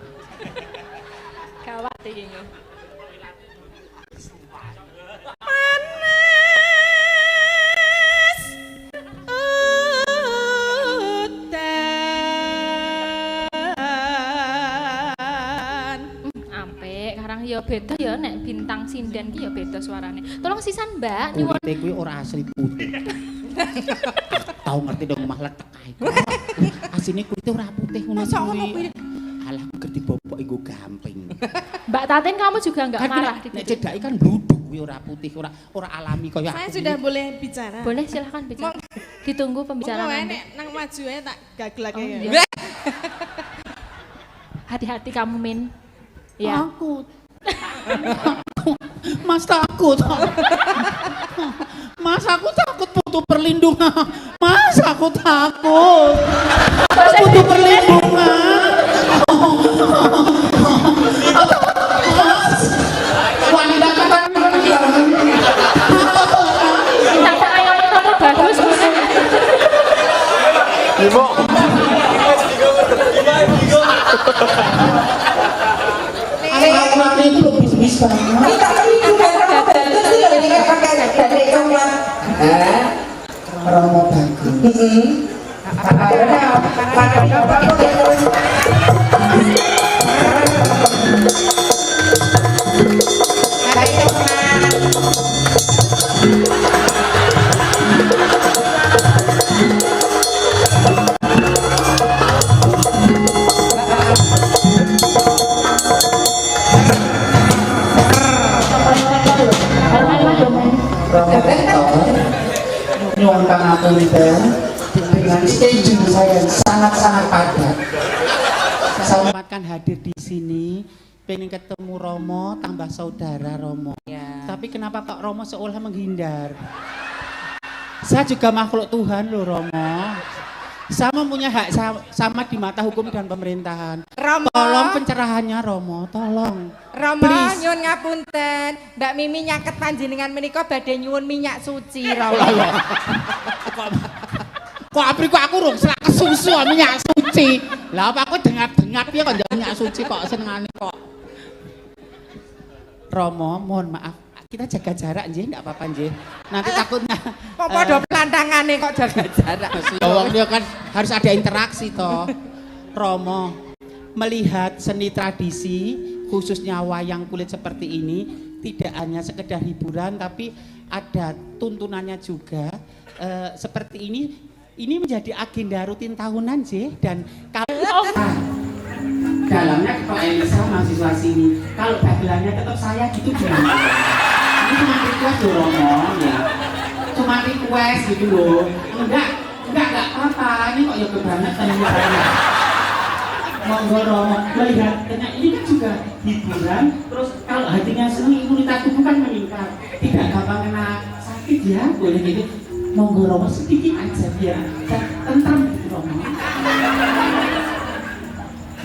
Gawat iki. Ampek, karang ya beda ya nek bintang sinden ki ya beda suarane. Tolong sisan Mbak, nyuwun. kulite kuwi ora asli putih tau ngerti dong omah letek ae asline kulite ora putih ngono Masa ngono kuwi? alah ngerti bobok iku gamping Mbak Tatin kamu juga enggak kan marah nek di cedhaki kan bluduk kuwi ora putih ora alami kaya Saya aku sudah ini. boleh bicara. Boleh silahkan bicara. Ditunggu pembicaraan Pokoknya Anda. nek nang maju ae tak gaglake Oh, ya. iya. Hati-hati kamu, Min. Ya. Takut. Mas takut. Mas aku takut butuh perlindungan. Mas aku takut. Butuh perlindungan. Wanita Tak ayo kamu bagus. Ibu. Anak-anak itu bisa. Kita itu terus ini kan pakai dari coklat. Romo bagus. Nyuwun pangapunten dengan schedule saya yang sangat-sangat padat. Saya sempatkan hadir di sini, pengen ketemu Romo, tambah saudara Romo. Ya. Tapi kenapa kok Romo seolah menghindar? Saya juga makhluk Tuhan loh Romo. Saya mempunyai hak sama di mata hukum dan pemerintahan. Romo. Tolong pencerahannya Romo, tolong. Romo Please. nyuwun ngapunten, Mbak Mimi nyaket panjenengan menika badhe nyuwun minyak suci Romo. Kok aku rung selak kesusu minyak suci. Lah apa aku dengap-dengap ya kok minyak suci kok senengane kok. Romo, mohon maaf. Kita jaga jarak nggih, enggak apa-apa nggih. Nanti takutnya Kok padha plantangane kok jaga jarak. wong dia kan harus ada interaksi toh. Romo, melihat seni tradisi khususnya wayang kulit seperti ini tidak hanya sekedar hiburan tapi ada tuntunannya juga. Seperti ini menjadi agenda rutin tahunan sih dan kalau dalamnya Kak Elisa mahasiswa sini kalau dagelannya tetap saya gitu gimana? Ini cuma request loh Romo ya, cuma request gitu loh. Enggak apa-apa, ini kok ya kebangetan ini saya. Monggo Romo melihat ini kan juga hiburan, terus kalau hatinya senang imunitas tubuh kan meningkat, tidak gampang kena sakit ya, boleh gitu. Monggo Romo sedikit aja biar tentram gitu Romo.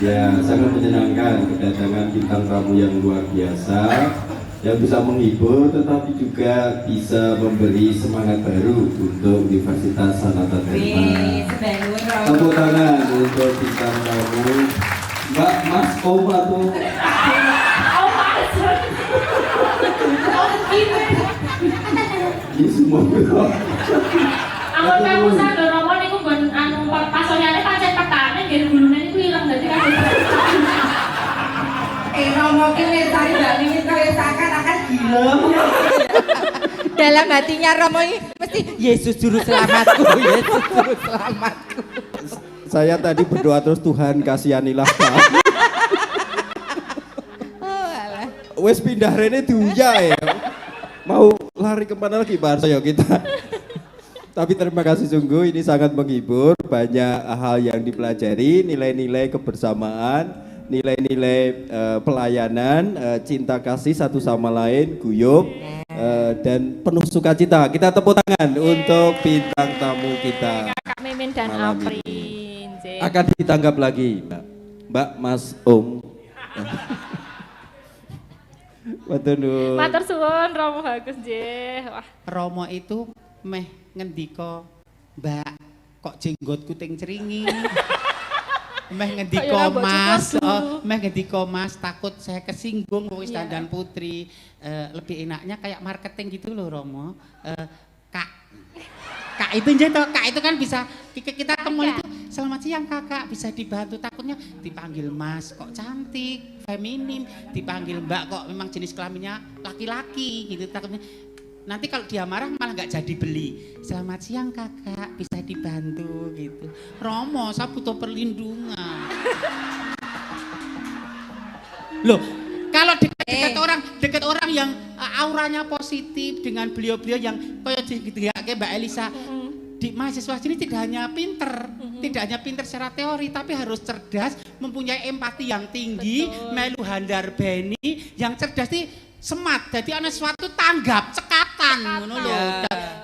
Ya, sangat menyenangkan kedatangan bintang tamu yang luar biasa yang bisa menghibur tetapi juga bisa memberi semangat baru untuk Universitas Sanata Dharma. Tepuk tangan untuk bintang tamu Mbak Mas Om atau ini semua Amun kamu sadar Romo niku nggon anu pasonyane pancen petane nggih gulune niku ilang dadi kabeh. Romo ki ngetari Mbak Mimi kaya seakan-akan gila. Dalam hatinya Romo ini mesti Yesus juru selamatku, Yesus juru selamatku. saya tadi berdoa terus Tuhan kasihanilah kami. Oh alah. Wes pindah rene diuya ya. Mau lari kemana lagi Pak Arso kita. Tapi terima kasih sungguh ini sangat menghibur, banyak hal yang dipelajari, nilai-nilai kebersamaan, nilai-nilai pelayanan, cinta kasih satu sama lain, guyup dan penuh sukacita. Kita tepuk tangan untuk bintang tamu kita. Kakak Mimin dan Malam Aprin. Akan ditanggap lagi, Mbak Mas Om. Matur suwun Romo bagus nggih. Wah, Romo itu meh ngendika, Mbak, kok jenggotku ting ceringi. Meh ngendika Mas, takut saya kesinggung wis dandan putri. Lebih enaknya kayak marketing gitu loh Romo. Kak itu aja toh, Kak itu kan bisa kita ketemu itu selamat siang Kakak, bisa dibantu, takutnya dipanggil Mas kok cantik, feminim, dipanggil Mbak kok memang jenis kelaminnya laki-laki gitu, takutnya nanti kalau dia marah malah nggak jadi beli. Selamat siang Kakak, bisa dibantu gitu. Romo, saya butuh perlindungan. Loh, kalau dekat orang yang auranya positif dengan beliau-beliau yang kayak kayak Mbak Elisa, di mahasiswa sini tidak hanya pinter secara teori, tapi harus cerdas, mempunyai empati yang tinggi, melu handar beni, yang cerdas nih semat. Jadi ana sesuatu tanggap, cekatan ngono lho.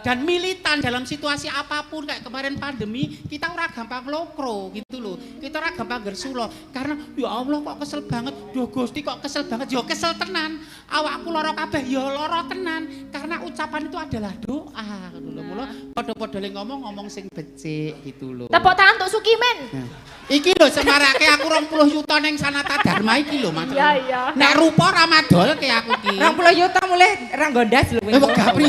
Dan militan dalam situasi apapun kayak kemarin pandemi, kita ora gampang lokro gitu loh. Kita ora gampang gersulo karena ya Allah kok kesel banget. Duh Gusti kok kesel banget. Ya kesel tenan. Awakku lara kabeh ya lara tenan. Karena ucapan itu adalah doa ngono lho. Mula padha-padha ngomong sing becik gitu loh. Tepuk tangan untuk Sukimen. Iki lho semarake aku 20 yuta ning Sanata Dharma iki lho Mas. Iya iya. Nek rupa ra madolke aku iki. 20 juta mulai ranggondas lho. Wegah pri.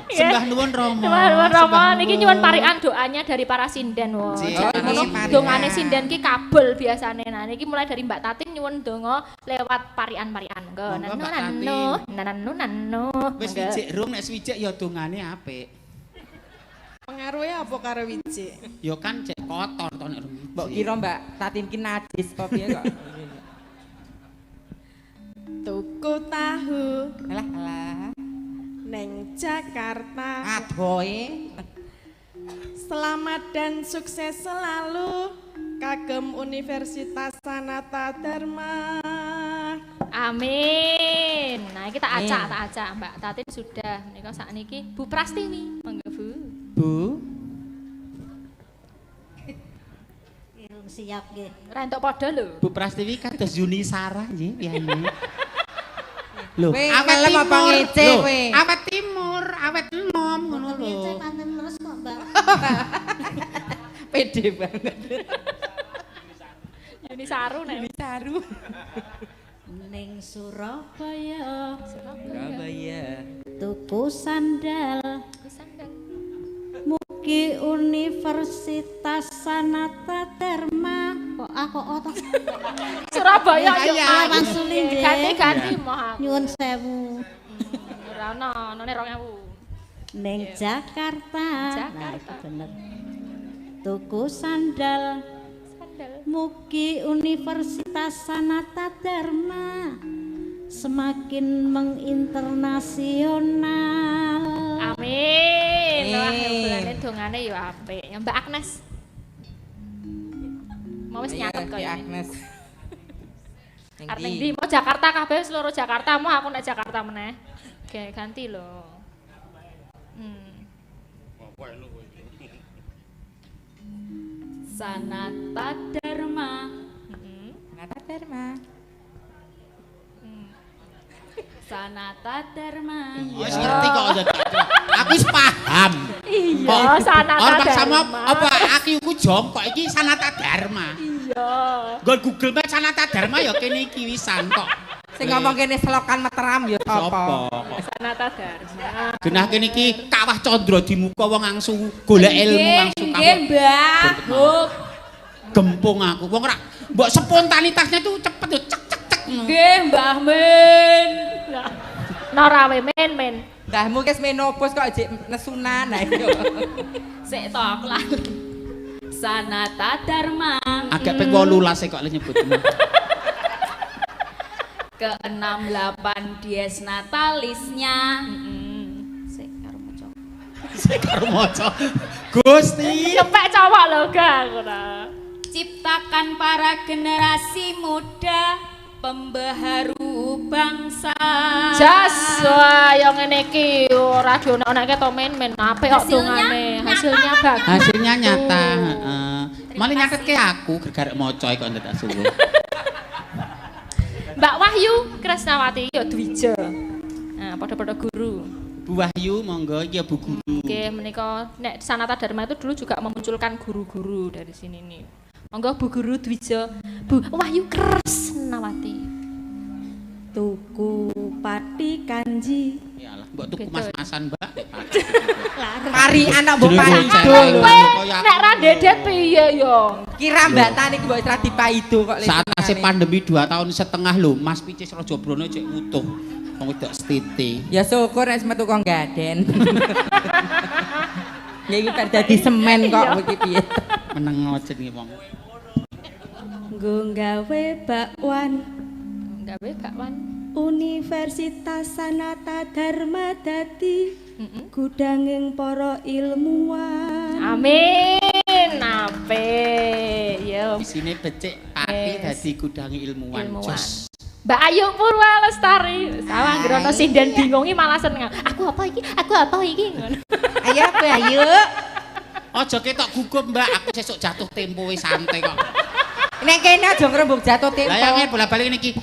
Sembah nuwun Rama. Sembah nuwun Rama niki nyuwun parikan doanya dari para sinden wah. Para Dongane sinden ki kabul biasane. Nah niki mulai dari Mbak Tatin nyuwun donga lewat parian-parian. Nanu. Wis wijik rum nek wijik ya dongane apik. Pengaruhnya apa karo Wiji? Ya kan cek kotor to nek rum. Mbok kira Mbak Tatin ki najis apa piye kok. Tuku tahu Alah. neng Jakarta. Adoe. Selamat dan sukses selalu kagem Universitas Sanata Dharma. Amin. Nah kita acak Mbak Tatin sudah menika sakniki Bu Prastiwi. Monggo Bu. Bu. Siap nggih. Ora entuk padha lho. Bu Prastiwi kados Yuni Sarah nggih piyane. Lho, Kowe awet ngelem apa timur. ngece Lho, kowe? awet timur, awet enom ngono lho. Ngecek panen terus kok, Mbak. Pede banget. Yuni Saru nek. Saru. Ning Surabaya Surabaya. tuku sandal Sandal. mugi Universitas Sanata Dharma. Kok oto. Surabaya yo. Iya, maksudnya, nggih. Ganti mah. Nyuwun sewu. Ora ono, none 2000. Ning Jakarta. Nah, itu bener. Tuku sandal Sandal. mugi Universitas Sanata Dharma semakin menginternasional. Amin. Wah, bulane dongane yo apik. Ya Mbak Agnes. Mau wis nyatet kok ya. Agnes. Arep ning ndi? Mau Jakarta kabeh seluruh Jakarta, mau aku nek Jakarta meneh. Oke, ganti lho. Sanata Dharma. Sanata Dharma. Sanata Dharma. Wis ngerti kok udah. Aku wis paham. Iya, Sanata Ora sama Dharma. apa aku jongkok iki Sanata Dharma. Iya. Nggon Google Maps Sanata Dharma ya kene iki wisan kok. Sing ngomong kene selokan Materam ya sapa? Sanata Dharma. Genah kene iki Kawah Candra di muka wong angsu golek ilmu angsu Nggih, Mbak. Hub. Gempung aku. Wong ora mbok spontanitasnya tuh cepet yo cek cek cek. Nggih, Mbah Min. Nora we men. Mbahmu wis menopause kok jek nesunan ayo. Sik to aku lali. Sanata Dharma. Agak ping 18 kok le nyebut. Ke-68 dies natalisnya. Sik karo maca. Sik karo maca. Gusti. Cepek cowok lho ga ngono. Ciptakan para generasi muda, pembaharu bangsa. Jas, wah yang ngene iki ora dionek-onekke to men apik kok dongane. Hasilnya bagus. Hasilnya nyata, heeh. Malah nyatetke aku gara-gara maca kok ndak suwun. Mbak Wahyu Kresnawati ya Dwija. Nah, padha-padha guru. Bu Wahyu monggo iki ya Bu Guru. Oke, menika nek Sanata Dharma itu dulu juga memunculkan guru-guru dari sini nih. Monggo Bu Guru Dwija, Bu Wahyu Kresnawati. Tuku pati kanji. Yalah, mbok tuku mas-masan, Mbak. Pari anak mbok pari Jeneng dul. Kowe nek ra dedet piye yo? Kira Mbak Tani ki mbok ora dipaido kok Saat nasib pandemi 2,5 tahun lho, Mas Picis Rajabrono cek utuh. Wong wedok setiti. Ya syukur nek metu kok gaden. Ya iki bar dadi semen kok iki piye. Meneng jenenge wong. Nggo gawe bakwan Gawe bakwan. Universitas Sanata Dharma dadi gudanging para ilmuwan. Amin. Amin. Apik. Yo. Isine becik pati dadi gudangi ilmuwan. Jos. Mbak Ayu Purwa Lestari. Sawang ngrono sinden bingungi malah seneng. Aku apa iki? Aku apa iki? Ngono. Ayo Bayu. Aja ketok gugup, Mbak. Aku sesuk jatuh tempo wis santai kok. Nek kene aja ngrembug jatuh tempo. Lah ya bola-balik niki.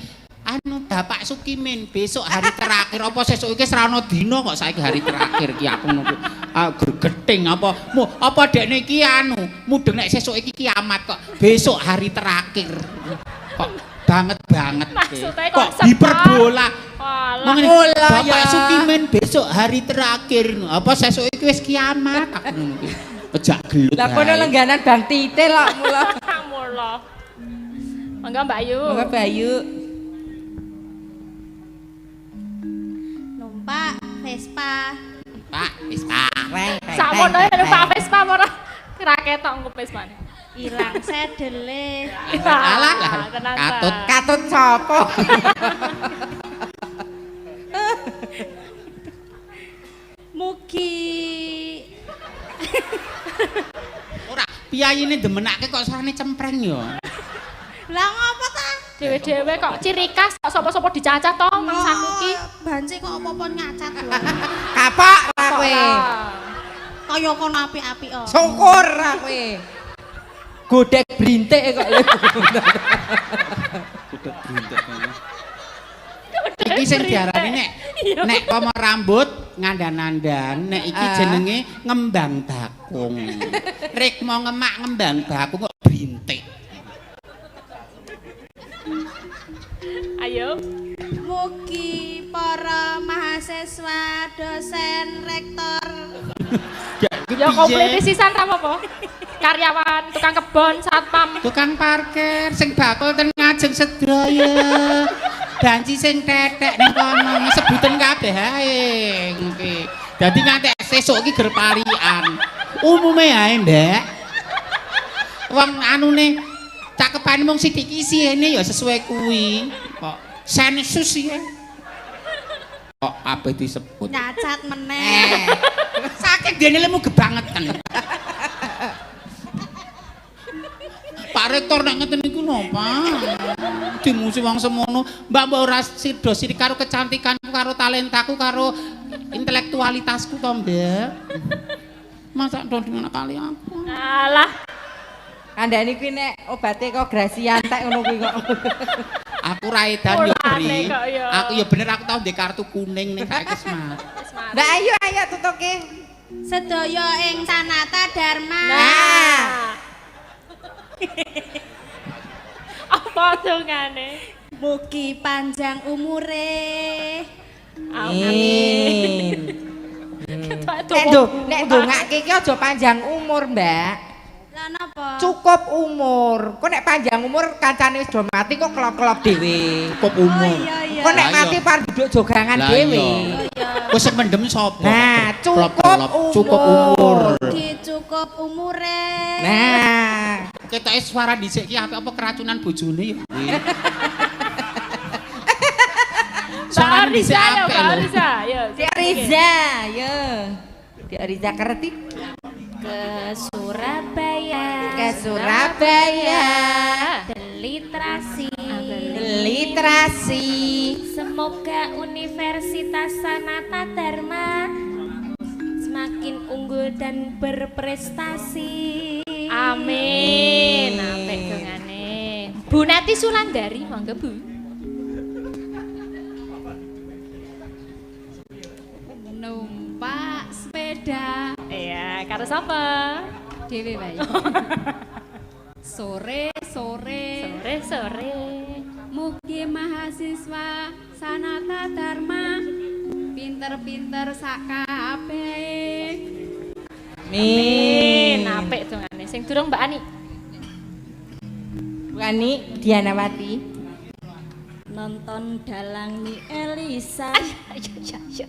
Anu Bapak Sukimin, besok hari terakhir apa sesuk iki serana dina kok saiki hari terakhir ki aku ngono. Gregeting apa dekne iki anu mudeng nek sesuk iki kiamat kok. Besok hari terakhir. Kok banget Maksudnya kok kok hiperbola. Bola Bapak ya. Sukimin besok hari terakhir. Apa sesuk iki wis kiamat aku ngono ki. Ejak gelut. Lah kono lengganan Bang Titil kok mula. Mula. Mangga Mbak Ayu. Monggo Bayu. Numpak Vespa. Pak, wis Pak. Sakmono ya numpak Vespa ora ketok engko Vespa. Ilang sedele. Alah lah. Tenang, Katut. Mbak. Katut sapa? Mugi Ora, piyayine demenake kok sarane cempreng yo. lah ngopo ta? Dewe-dewe kok ciri khas kok sapa-sapa dicacat to mangsaku ki. Banci kok apa-apa nyacat lho. Kapok ra kowe. Kaya kono apik-apik oh. Syukur ra kowe. Godhek brintik kok lho. Iki sing diarani nek pomo rambut ngandan-andan, nek iki jenenge ngembang bakung. Rek mau ngemak ngembang bakung kok brintik. Ayo. Mugi para mahasiswa, dosen, rektor Ya komplit sisan ra apa-apa. Karyawan, tukang kebon, satpam. Tukang parkir sing bakul ten ngajeng sedaya. Banci sing tetek ning kono sebutan kabeh ae nggih. Dadi nganti sesuk iki ger parian. Umume ae, Mbak. Wong anune cakepane mung sithik isine ya sesuai kuwi. Kok sensus ya. Kok apa disebut? nyacat meneh. Sakit dene lemu gebangetan. Pak Rektor nek ngeten niku napa? Dimusi wong semono, Mbak ora sida sirik karo kecantikanku, karo talentaku, karo intelektualitasku to, Mbak. Masa ndon dengan kali aku. Alah, Kandhane kuwi nek obate kok Gracia entek ngono kuwi kok. Aku ra edan yo, Mulane Bri. kok ya. Aku ya bener aku tau ndek kartu kuning ning saiki Smart. Mbak ayo tutuke. Sedaya ing sanata dharma. Nah. apa dongane? Mugi panjang umure. Amin. Nek ndongake iki aja panjang umur, Mbak. Lah napa? Cukup umur. Kok nek panjang umur kancane wis do mati kok kelop-kelop dhewe. Cukup umur. Iya. Kok nek Lah mati iya. par duduk jogangan Lah dhewe. iya. Kok sing mendem sapa? Nah, Cukup umur. Mugi cukup umure. Nah, Ketoke suara dhisik ki apik apa keracunan bojone ya. Mbak Riza ya, apik Mbak lho. Riza. Ya, Dik Riza, yo. Dik Riza kerti Ke Surabaya. ke Surabaya. Literasi. Literasi. Semoga Universitas Sanata Dharma semakin unggul dan berprestasi. Amin. Apik dongane. Bu Neti Sulandari, monggo Bu. Numpak sepeda Iya, karo sapa? Dewi Bayu. Sore Sore. mugi mahasiswa Sanata Dharma pinter-pinter sakabeh. Amin. Apik dongane. Sing durung Mbak Ani. Wani Dianawati. Nonton Dalang Ni Elisa Ya.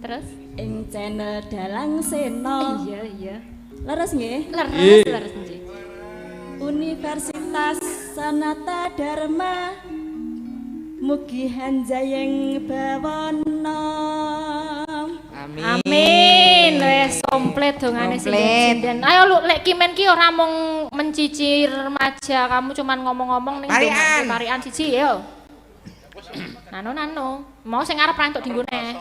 Terus? ing channel Dalang Seno. Iya. Leres nggih? Leres nggih. Universitas Sanata Dharma mugi hanjayeng bawana. Amin. Wes komplit dongane sinden-sinden. Ayo lu lek kimen ki ora mung mencicir remaja, kamu cuman ngomong-ngomong ning parian siji yo. Nano. Mau sing arep ra entuk dinggone.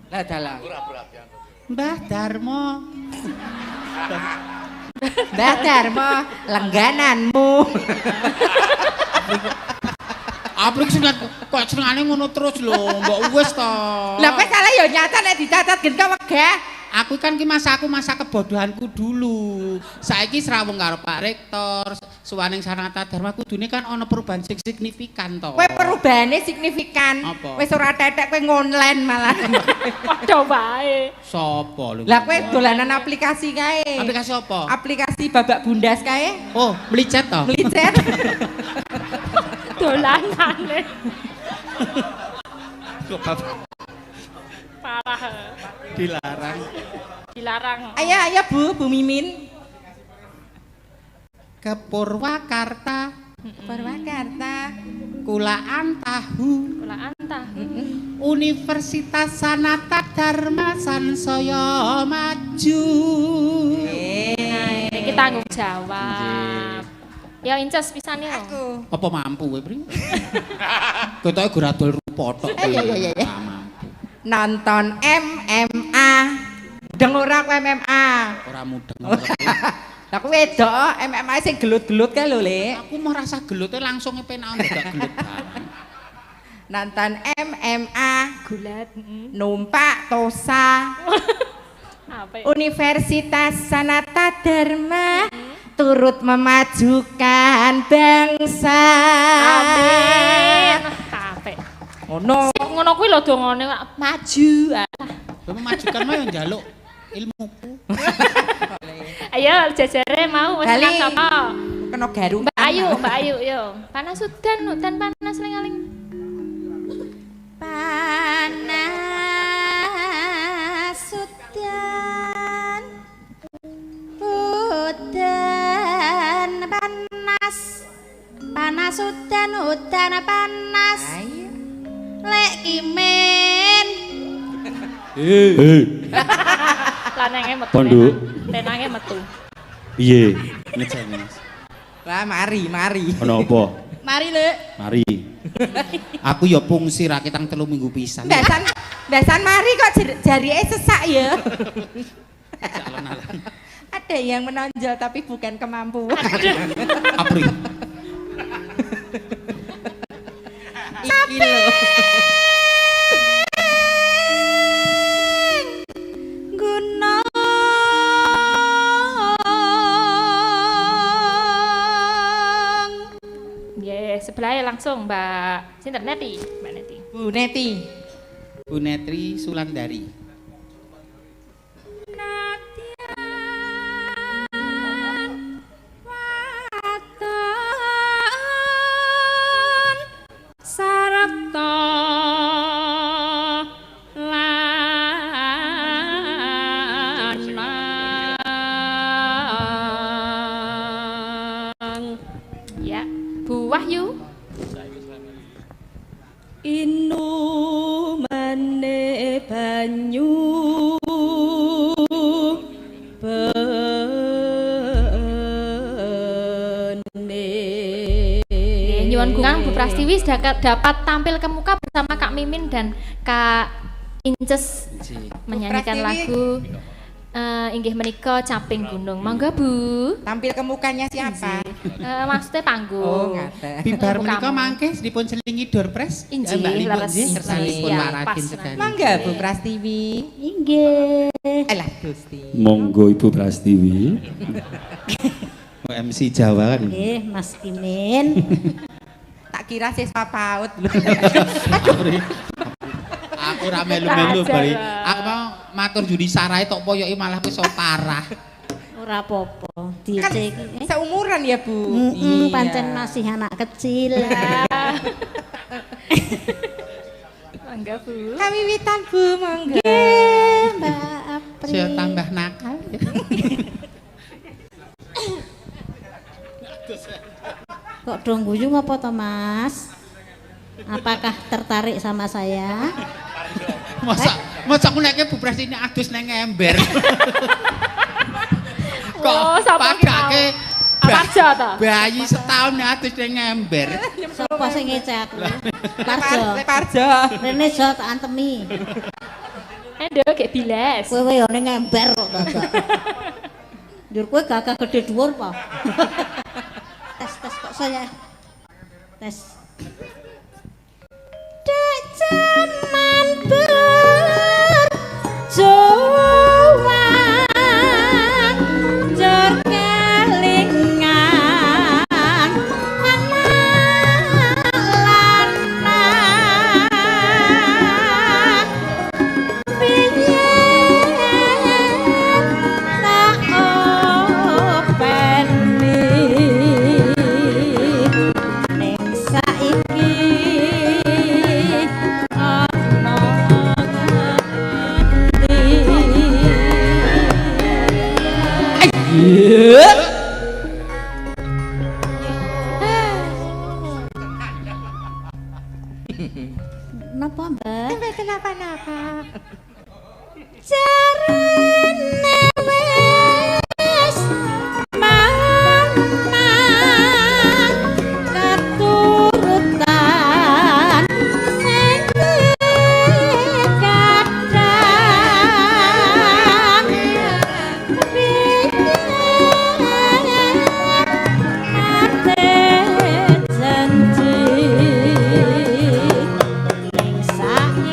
Lah dalah. Mbah Darmo. Mbah Darmo, lenggananmu. Aplik sing kok senengane ngono terus lho, mbok wis to. Lah kowe salah ya nyata nek dicatat gen kok wegah. Aku kan ki masa kebodohanku dulu. Saiki srawung karo Pak Rektor, suwaning Sanata Dharma kudune kan ana perubahan signifikan to. Kowe perubahane signifikan. Apa? Wis ora tetek kowe ngonlen malah. Padha wae. Sopo lho? Lah kowe dolanan aplikasi kae. Aplikasi apa? Aplikasi babak bundas kae. Oh, mlicet to. Mlicet. Dolanane. Parah. Dilarang. Ayo Bu Mimin. Ke Purwakarta, Purwakarta. kulaan tahu. Universitas Sanata Dharma sansaya maju. Nah, ini tanggung jawab. Ya Inces pisan yo. Aku. Apa mampu kowe, Pri? Ketoke ora dol rupa tok. Iya. Mampu. Nonton MMA. Deng ora kowe MMA. Ora mudeng. Lah kowe wedok MMA sing gelut-gelut kae lho, Le. Aku mau rasa gelute langsung penak gak gelut barang. Nonton MMA, Gulat. numpak Tosa. Apa? Universitas Sanata Dharma turut memajukan bangsa. Amin. Capek. Ngono. Ngono kuwi lho dongane maju. Kowe memajukan mah yo njaluk ilmuku. Ayo jajare mau wis Bali. nang sapa? Kena garung. Mbak Ayu yo. Panas udan panas ling-aling. Panas udan panas udan panas Ayo. lek kimen Lanenge metu. Pondok. Tenange metu. Piye? Ngejeng. Lah mari. Ono apa? mari lek Mari. Aku ya fungsi ra ketang 3 minggu pisan. Ndasan mari kok jarike sesak ya. Ada yang menonjol tapi bukan kemampuan. Apri. Iki lho. Sebelahnya langsung Mbak Sinten Neti, Mbak Neti. Bu Neti. Bu Netri Sulandari. Ya, Bu Wahyu. inu mane banyu Nyuwun gungang Bu Prastiwi dapat tampil ke muka bersama Kak Mimin dan Kak Inces menyanyikan lagu inggih menika Caping Gunung. Monggo Bu. Tampil ke mukanya siapa? Maksudnya panggung. Oh, ngaten. Bibar Kamu. menika mangke dipun selingi door press. Injih, Mbak Lipo leres. nggih kersanipun Siap, warakin pas. sedaya. Mangga Bu Prastiwi. inggih Alah Gusti. Monggo Ibu Prastiwi. MC Jawa kan. nggih Mas Kimin Tak kira siswa PAUD lho. Aku ra melu-melu Wajar bari. lah. Aku mau matur judi sarahe tok poyoki malah wis parah. ora apa-apa Kan dicek seumuran ya Bu. Iya. pancen masih anak kecil Monggo Bu. Kami witan Bu, monggo. Mbak Apri Saya tambah nakal. kok dong guyu apa to Mas apakah tertarik sama saya Masa aku nek bupres ini adus nang ember. Oh, sapa ki mau? padake Aparjo to? bayi setahun adus nang ember. Sapa sing ngece aku? Parjo. Parjo. Rene jo tak antemi. Nduk gek bilas. Kowe yo ning ember kok dadak. Njur kowe gagah gede dhuwur apa? Tes kok saya. Tes. Dek jaman berjuang jor kelingan Napa, Mbak? Kenapa-napa? Jarene wis manang katurutan sing kadang ate janji ning saiki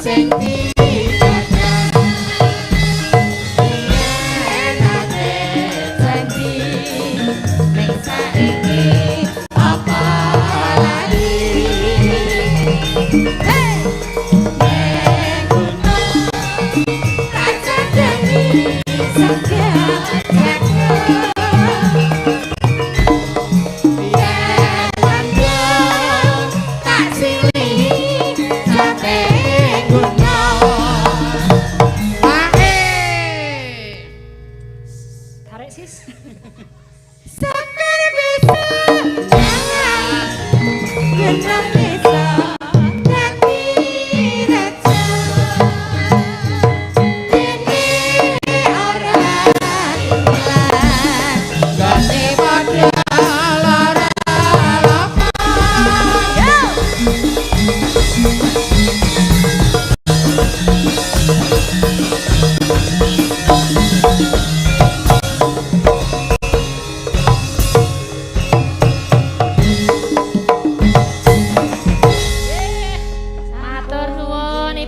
Thank you.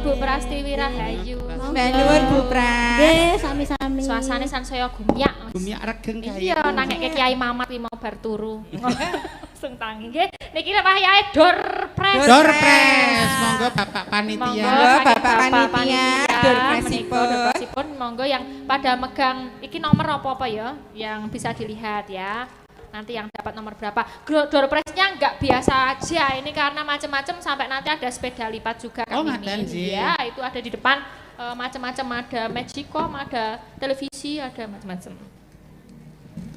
Bu Prastiwi Rahayu. Mbak Nur Bu Pras. Nggih, sami-sami. Suasane sansaya gumyak. Gumyak regeng kae. Iya, nangek Kiai Mamat ki mau bar turu. Langsung tangi nggih. Niki wayahe Door Press. Door Press, monggo Bapak panitia. Monggo Bapak saking panitia, Door Pressipun. Door Pressipun, monggo yang pada megang iki nomor apa ya yang bisa dilihat ya. Nanti yang dapat nomor berapa. Door Press-nya enggak biasa aja ini karena macam-macam sampai nanti ada sepeda lipat juga Oh, Kang ngaten Mimin. sih. Ya, itu ada di depan macam-macam, ada Magicom, ada televisi, ada macam-macam.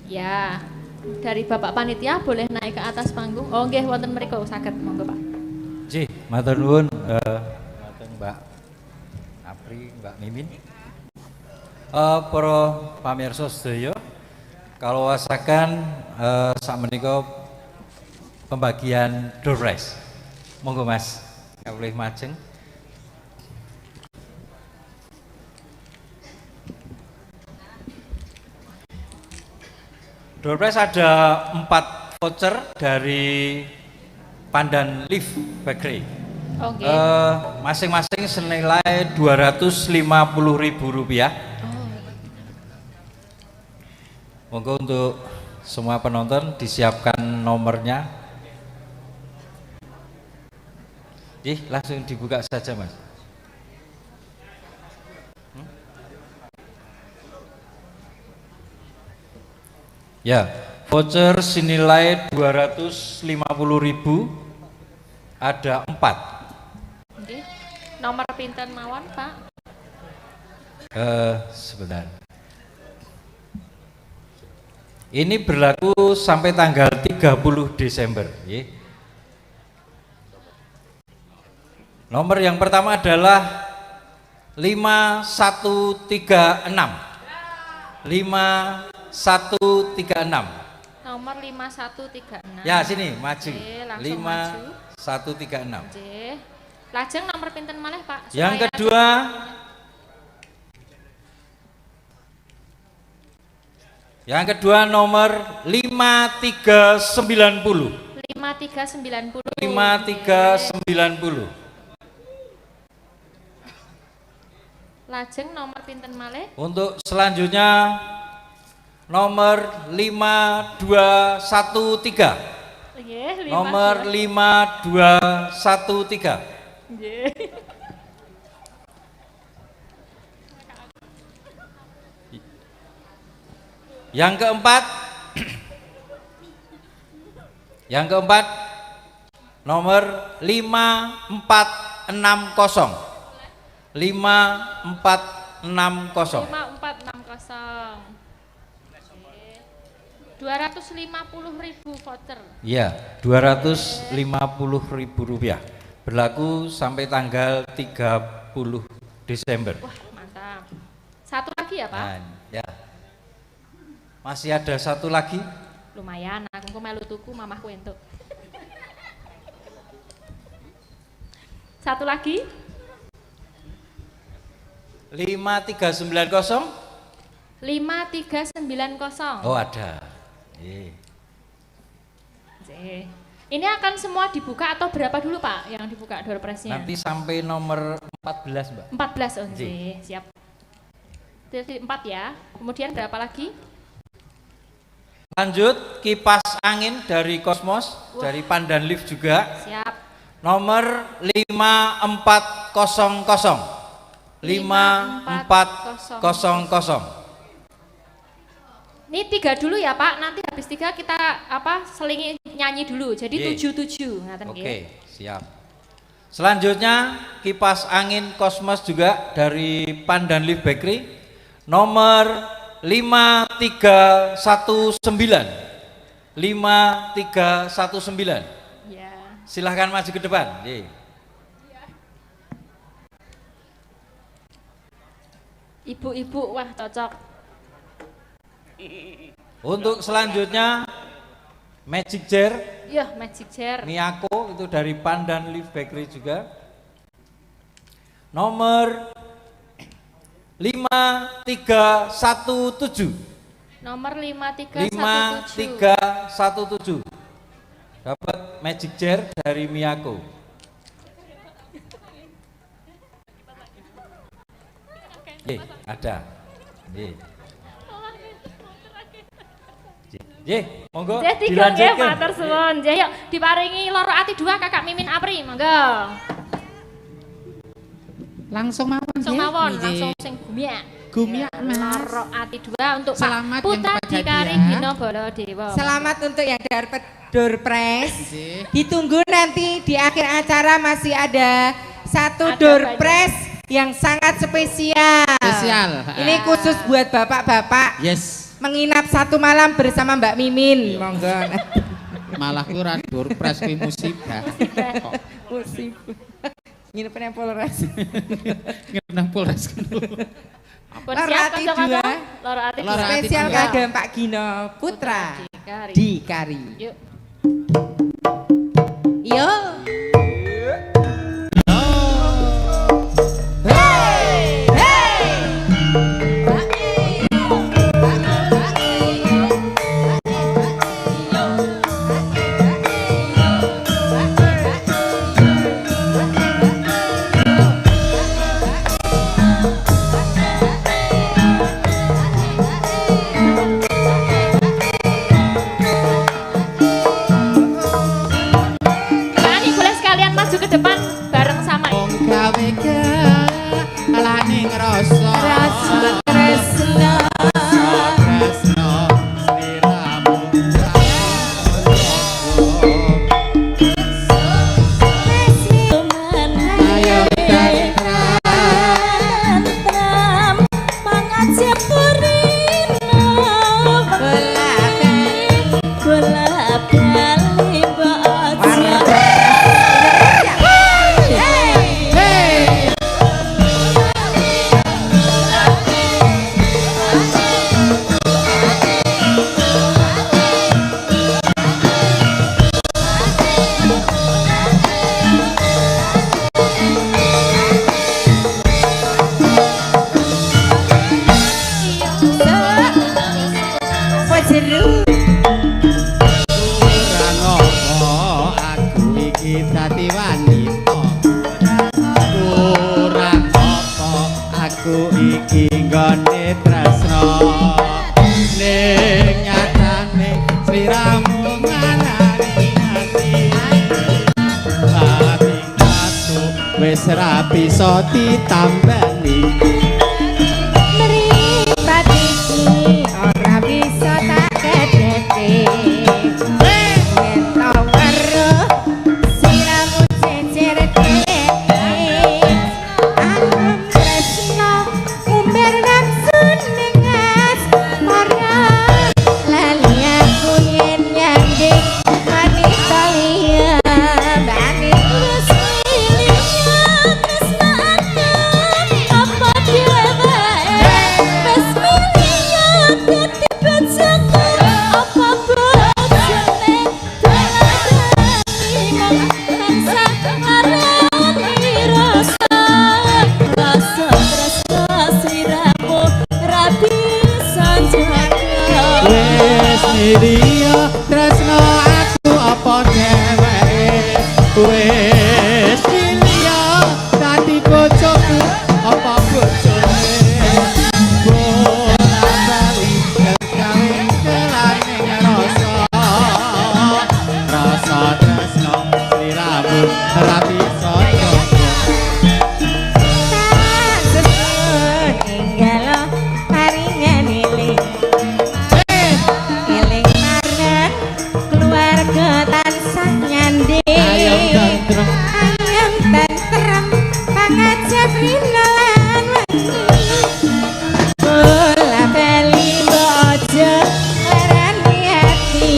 Ya, dari Bapak panitia boleh naik ke atas panggung. Oh nggih wonten mriku saged monggo Pak. Nggih, matur nuwun matur Mbak Apri, Mbak Mimin. Para pamirsa sedaya, kalau wasakan sakmenika pembagian door prize. Monggo Mas, kawulih majeng. Door prize ada 4 voucher dari Pandan Leaf Bakery. Oke. Masing-masing senilai Rp250.000. Monggo untuk semua penonton disiapkan nomornya. Langsung dibuka saja Mas. Ya, voucher senilai Rp250.000 ada 4. Oke. Nomor pinten mawon, Pak? Sebentar. Ini berlaku sampai tanggal 30 Desember. Nomor yang pertama adalah 5136. 5136. Nomor 5136. Ya, sini maju. Oke, langsung maju. 5136. Oke. Lajeng nomor pinten malih, Pak? Yang Supaya kedua nomor 5390. 5390. 5390. Lajeng nomor pinten malih? Untuk selanjutnya nomor 5213. Nggih, Nomor 5213. Nggih. Yang keempat nomor 5460. 5460. 5460. 250.000 voucher. Iya, Rp250.000. Berlaku sampai tanggal 30 Desember. Wah, mantap. Satu lagi ya, Pak? Nah, ya. Masih ada satu lagi. Lumayan, aku melu tuku mamahku entuk. Satu lagi? 5390. 5390. Oh, ada. Ini akan semua dibuka atau berapa dulu Pak yang dibuka door prize-nya? Nanti sampai nomor 14, Mbak. 14, siap. Jadi 4 ya. Kemudian berapa lagi? Lanjut, kipas angin dari Cosmos, dari Pandan Leaf juga. Siap. Nomor 5400. 5400. Ini 3 dulu ya Pak, nanti habis 3 kita selingi nyanyi dulu. Jadi 77 ngaten nggih. Oke, siap. Selanjutnya kipas angin Cosmos juga dari Pandan Leaf Bakery. Nomor 5319. 5319. Ya. Silahkan maju ke depan. Ibu-ibu, wah cocok. Untuk selanjutnya Magic Jar. Iya, Magic Jar. Miyako itu dari Pandan Leaf Bakery juga. Nomor 5317. Nomor 5317. 5317. Dapat Magic Jar dari Miyako. ada. Nggih. Nggih, monggo Nggih, tiga nggih, dilanjutkan. matur suwun. Nggih, yuk diparingi loro ati 2 Kakak Mimin Apri, monggo. Langsung mawon Langsung nggih. mawon, Nggih. langsung sing gumiak. Gumiak Mas. Loro ati 2 untuk Selamat Pak Putra yang dapat Dikari hadiah. Gino Baladewa. Selamat untuk yang dapat door prize. Nggih. Ditunggu nanti di akhir acara masih ada satu Ada door banyak. prize yang sangat spesial. Spesial. Ini khusus buat bapak-bapak Yes. menginap 1 malam bersama Mbak Mimin. Monggo. Malah ku ora durpres kuwi musibah. Kok Musibah. Nginep nang Polres. ngenah Polres kan. Pun Loro siap ati kanca-kanca? 2. Loro ati Loro 2. ati Spesial 2. kagem Pak Gino Putra Dikari. Dikari. Yuk. Yo. Nani boleh sekalian maju ke depan bareng sama Wong gawe galane ngrasa Rasa tresno. tresno sliramu ayo Tentram mangajep purina bola-bali baca. Pojeru. ora ngopo aku iki dadi wanita ora ngopo aku iki nggone tresno ning nyatane sliramu nganani ati ati wis ra bisa ditambani Mripatiki ora bisa tak kedepi. Yen tau weruh siramu cecer dhewe. Aku tresno umber nafsu ning asmara. Lali aku yen nyanding wanita liya. Bani terus Lihat tresnaku apa dhewe wis milihan dadi bojoku apa bojone dolarani tansah arani rasa tresno sliramu ra bisa jaga. wis milio tresno aku apa dheweke wis milio dadi bojoku apa bojone bola bali gawe kelane rasa rasa tresno sliramu ra bisa jaga tak sesun inggalo paringan eling. Eling marang keluarga tansah nyanding. ayam tentrem Ayam tentrem pangajap rina lan wengi. Bola bali bojo ngarani hati.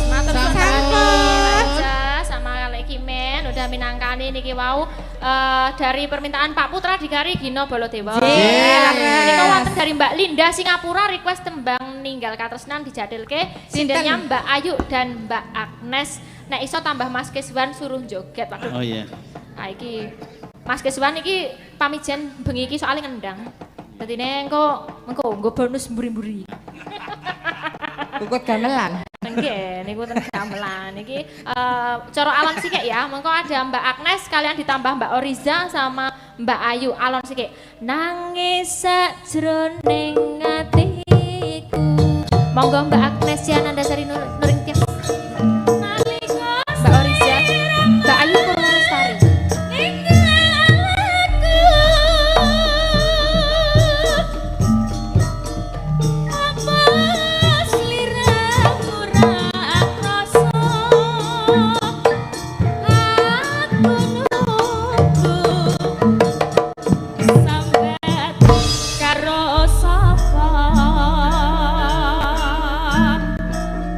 Matur suwun Sampun. aja sama Kalek Kimen udah minangkani niki wau dari permintaan Pak Putra Dikari Gino Baladewa. Yes. Niko wonten dari Mbak Linda Singapura request tembang ninggal katresnan dijadilke sindennya Mbak Ayu dan Mbak Agnes. Nek iso tambah Mas Keswan suruh joget. Waduh. oh iya Nah iki Mas Keswan iki pamijen bengi iki soalnya ngendang. Dadi engko nggo bonus mburi-mburi. Kukut gamelan. Nggih, niku ten gamelan iki cara alam sikek ya. Mengko ada Mbak Agnes kalian ditambah Mbak Oriza sama Mbak Ayu alon sikik. Nangis sajroning atiku. Monggo Mbak Agnes ya Nandasari Nuring Tias. Mbak Oriza, Mbak Ayu Purwastari.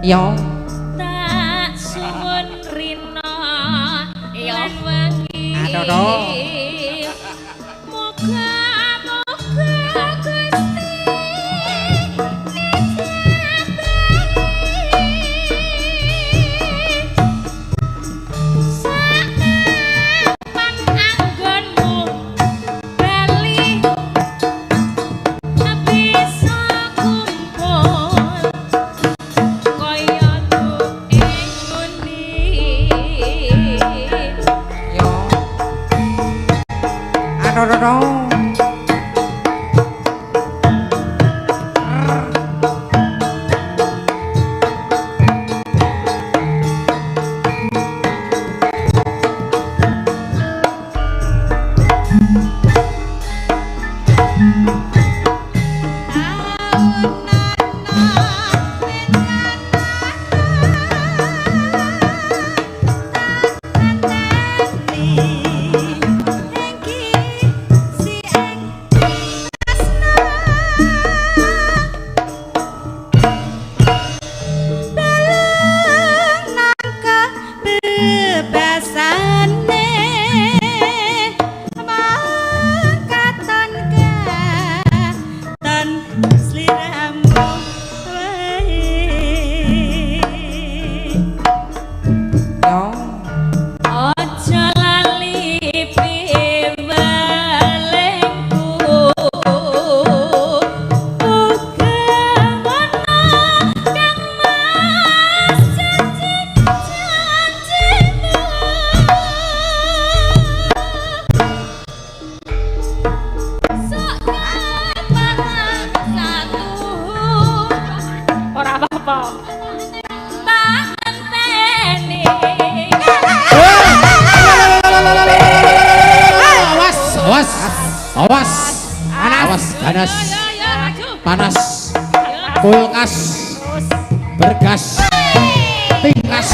Yo. Tak suwun rina lan wangi. Aduh. Moga-moga Gusti saeman anggonmu bali bisa kumpul kaya ing ngundi. Yo. Aduh. Panas, kulkas, bergas, tingkas,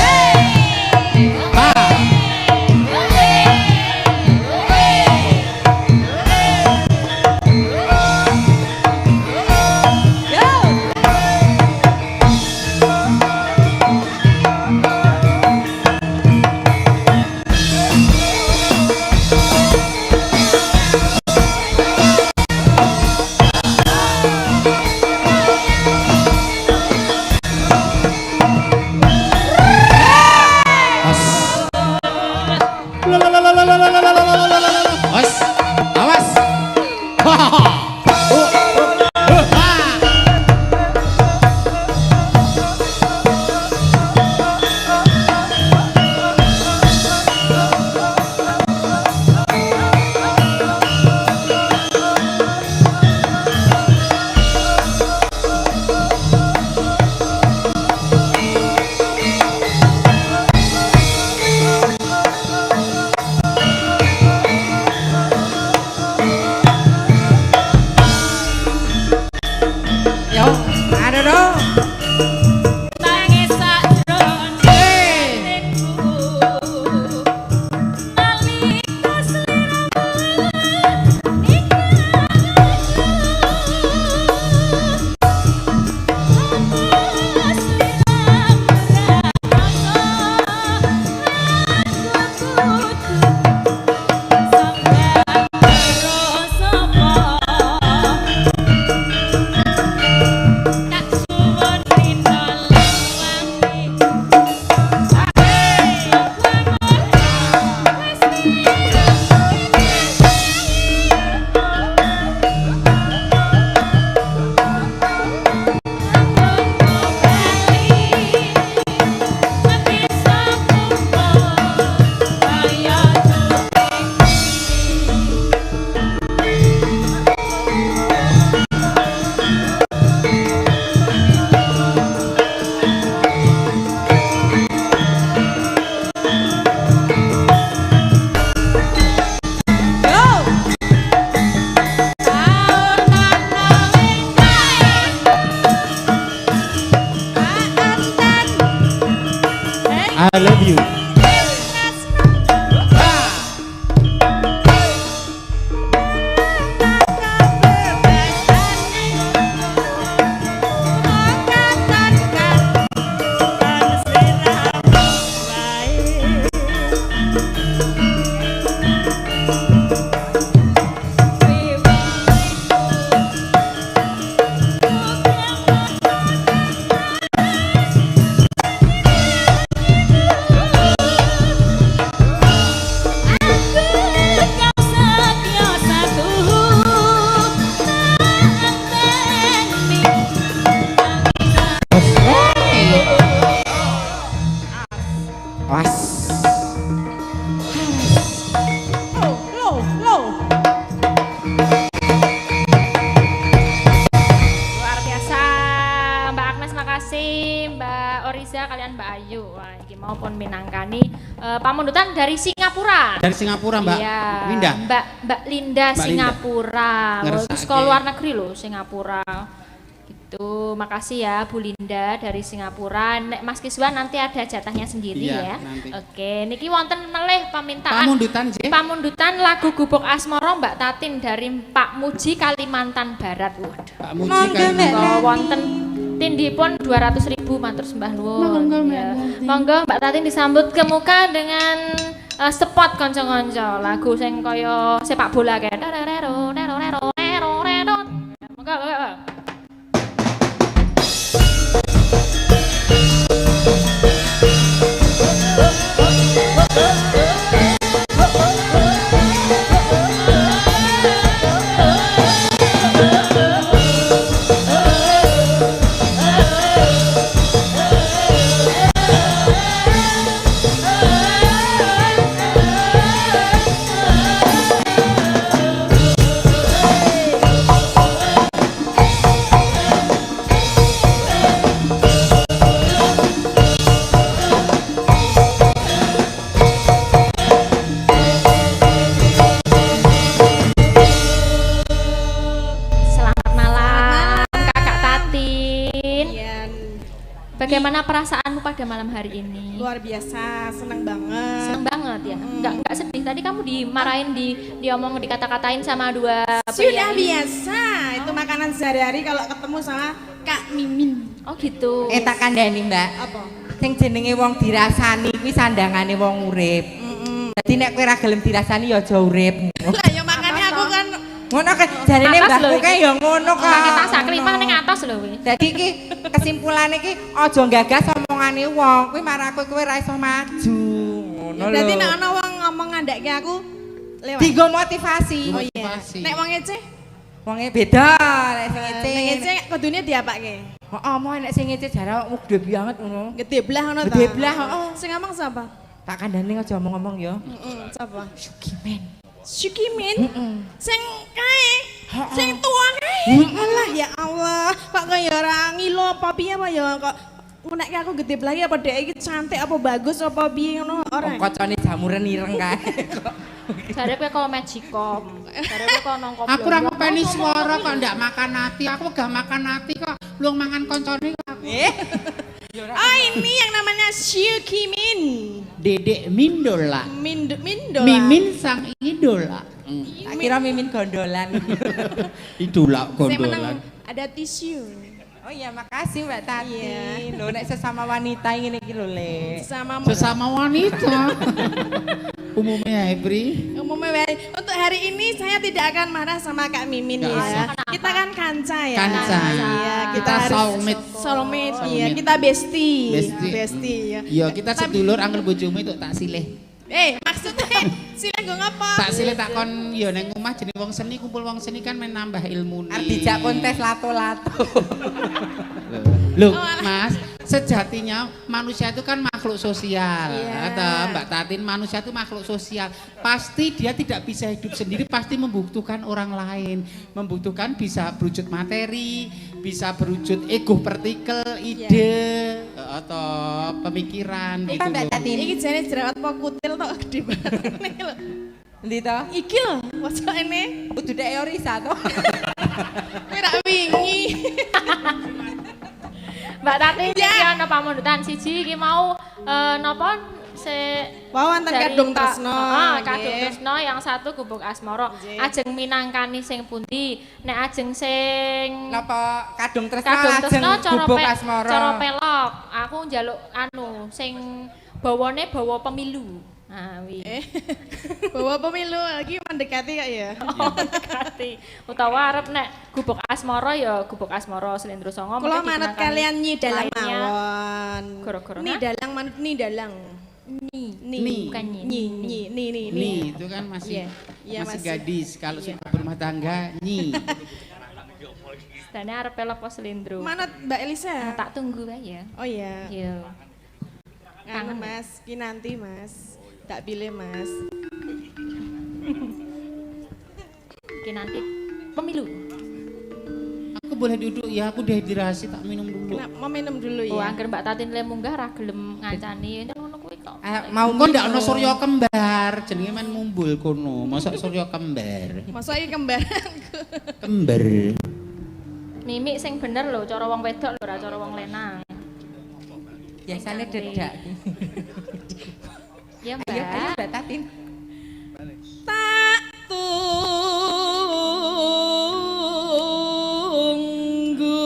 minangkani pamundutan dari Singapura. Dari Singapura, Mbak Iya, Linda. Mbak Linda Singapura. Ngeresake. Sekolah luar negeri loh Singapura. Gitu. Makasih ya Bu Linda dari Singapura. Nek Mas Kiswan nanti ada jatahnya sendiri Iya, ya. nanti. Oke, niki wonten melih pamintaan. Pamundutan lagu Gubuk Asmara Mbak Tatin dari Pak Muji Kalimantan Barat. Waduh. Pak Muji Monggo wonten tindipun 200.000 matur sembah nuwun. Ya. Monggo Mbak Tatin disambut ke muka dengan spot konco-konco lagu sing kaya sepak bola kae. Monggo. Bagaimana perasaanmu pada malam hari ini? Luar biasa, senang banget. Senang banget ya? Enggak sedih. Tadi kamu dimarahin, diomong, dikata-katain sama dua Sudah biasa, itu makanan sehari-hari kalau ketemu sama Kak Mimin. Oh gitu. Tak kandhani, Mbak. Apa? Sing jenenge wong dirasani kuwi sandangane wong urip. Dadi nek kowe ora gelem dirasani ya aja urip. Lah ya makanya aku kan Ngono kan jarine mbahku kae ya ngono kok. Kita sak klimah ning atas lho kuwi. Dadi iki kesimpulane iki aja gagas omongane wong. Kuwi marake kowe ora iso maju. Ngono lho. Dadi nek ana wong ngomong ngandake aku lewat. Digo motivasi. Oh iya. Nek wong ece? Wonge beda nek sing ece. Nek ece kudune diapake? Heeh, mau nek sing ece jare awakmu gede banget ngono. Gede blah ngono ta? Gede blah, heeh. Sing ngomong sapa? Tak kandhane aja ngomong-ngomong ya. Heeh, sapa? Syukimen. Syukimin? Sing kae? Sing tua kae? Alah ya Allah, kok kaya ora ngilo apa piye apa ya kok nek aku gede blahi apa dhek iki cantik apa bagus apa piye ngono ora. Kocone jamuren ireng kae kok. Jare kowe kok magicom. Jare kowe kok nang kopi. Aku ora ngopeni swara kok ndak makan hati. Aku gak makan hati kok. Lu mangan koncone kok aku. Oh ini yang namanya Syukimin. Dedek Mindola. Mindola. Mimin sang idola. Tak kira Mimin gondolan. Idola Saya menang gondolan. ada tisu. Oh iya, makasih Mbak Tati. Iya. Lho nek sesama wanita ngene iki lho, Le. Sesama wanita. Umumnya Hebri. Umumnya untuk hari ini saya tidak akan marah sama Kak Mimin Nggak ya. usah. Kita kan kanca ya. Kanca. Iya, Kita harus soulmate. Soulmate, iya. Soulmate. Kita bestie. Bestie. Bestie ya. Iya, kita sedulur angel bojomu itu tak silih. Maksudnya sila gue ngapa? Tak silih tak kon ya neng omah jeneng wong seni, kumpul wong seni kan main nambah ilmu nih. Arep dijak kontes lato-lato. Loh, Mas, sejatinya manusia itu kan makhluk sosial. Iya. Atau Mbak Tatin, manusia itu makhluk sosial. Pasti dia tidak bisa hidup sendiri, pasti membutuhkan orang lain. Membutuhkan bisa berwujud materi, bisa berwujud ego partikel, ide, atau pemikiran gitu Mbak loh. Tatin. Iki jane jerawat po kutil tok gede banget nih lho. Endi to? Iki lho, mosok ini. Kudu dek Yorisa to. Ora wingi. Mbak Tati iki ana pamundutan siji iki mau napa Wow, wonten dari Kadung Pak- Tresno. Kadung nggih. Tresno yang satu Gubuk Asmara. Nggih. Ajeng minangkani sing pundi? Nek ajeng sing Napa Kadung Tresno Kadung lajeng Tresno Gubuk Asmara. cara pelok. Aku njaluk sing bawane bawa pemilu. Nah, wi. Bawa pemilu lagi mendekati kak ya. Oh, dekati. Utawa arep nek Gubuk Asmara ya Gubuk Asmara Slendro Songo. Kalau mengko manut dikenangkan kalian nyi dalang lainnya. mawon. Gara-gara Ni dalang manut ni dalang. Ni, bukan nyi. Nih, itu kan masih Iya, iya, masih masih. gadis. Kalau sudah berumah tangga, nyi. Dane arep pelok pos Slendro. Manut Mbak Elisa. Tak tunggu wae ya. Oh iya. Yo. Anu Mas, ki nanti Mas. Tak pilih Mas. Oke nanti pemilu. Aku boleh duduk ya, aku dehidrasi tak minum dulu. Mau minum dulu Oh, ya. angger Mbak Tatin le munggah ra gelem ngancani. Ngono kuwi kok. Mau kok ndak ono Surya kembar, jenenge men mumbul kono. Mosok Surya kembar. Masa iki kembar. Kembar. Mimik sing bener lho, cara wong wedok lho, ora cara wong lanang. biasanya dedak. Ya, Mbak. Ayo Mbak Tatin. Tak tunggu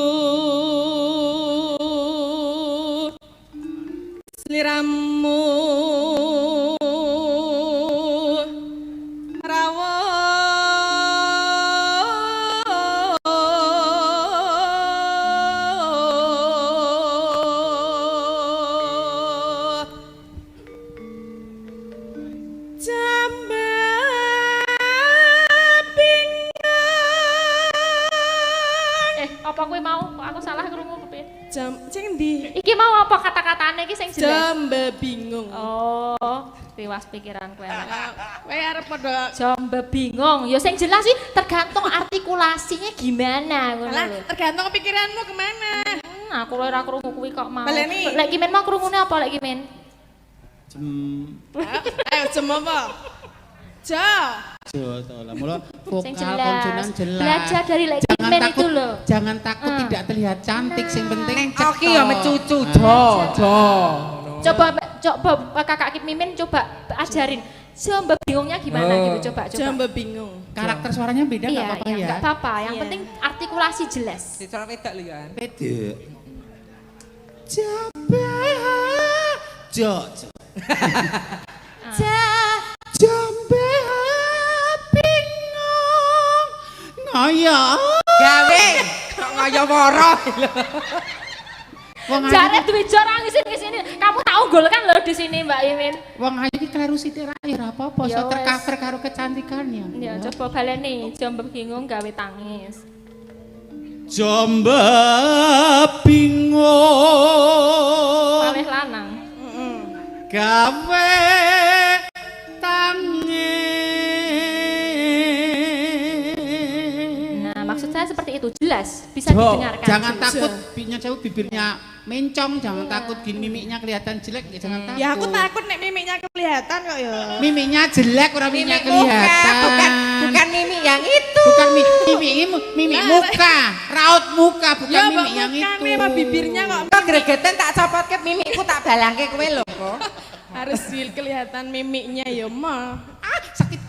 sliramu sing ndi? Iki mau apa kata-katane iki sing jelas? Jambe bingung. Oh, tiwas pikiranku elek. Kowe arep padha Jambe bingung. Ya sing jelas sih tergantung artikulasinya gimana ngono Alah, lho. tergantung pikiranmu kemana. Aku lho ora krungu kuwi kok mau. Baleni. Lek Kimen mau krungune apa lek Kimen? Ayo jem apa? Jo. Mula Sing vokal jelas. konsonan jelas. Belajar dari Lek Kimen itu loh. Jangan takut tidak terlihat cantik, sing penting Oke ya mecucu jo. Coba kakak Mimin coba ajarin. Jambe bingungnya gimana gitu coba. Jambe bingung. Karakter suaranya beda enggak apa-apa ya? Enggak apa-apa, yang Iya. penting artikulasi jelas. Di cara wedak lho kan. Beda. Jambe jo. Jambe bingung. Ngoyo. Gawe kok ngoyo moro. Wong Jare ayu, duwe jor ngisini. Kamu tak unggul kan loh di sini Mbak Imin. wong ayu iki kleru sithik ra ya ora apa-apa, Ya so wes. tercover karo kecantikannya. Ya coba baleni jambe bingung gawe tangis. Jambe bingung. Kalih lanang. Gawe tangis. Nah, maksud saya seperti itu, jelas, bisa didengarkan. Jangan jelas. takut bibirnya jauh, bibirnya mencong, jangan takut gini mimiknya kelihatan jelek, ya jangan takut. Ya aku takut nek mimiknya kelihatan kok ya. Mimiknya jelek, orang mimiknya Mimik muka, kelihatan. bukan mimik yang itu. Bukan mimik muka, raut muka, bukan Ya mimik yang bukan itu. memang bibirnya kok Kok gregetan tak copot ke mimikku tak balangke kowe lho kok. harus kelihatan mimiknya ya mah. Sakit.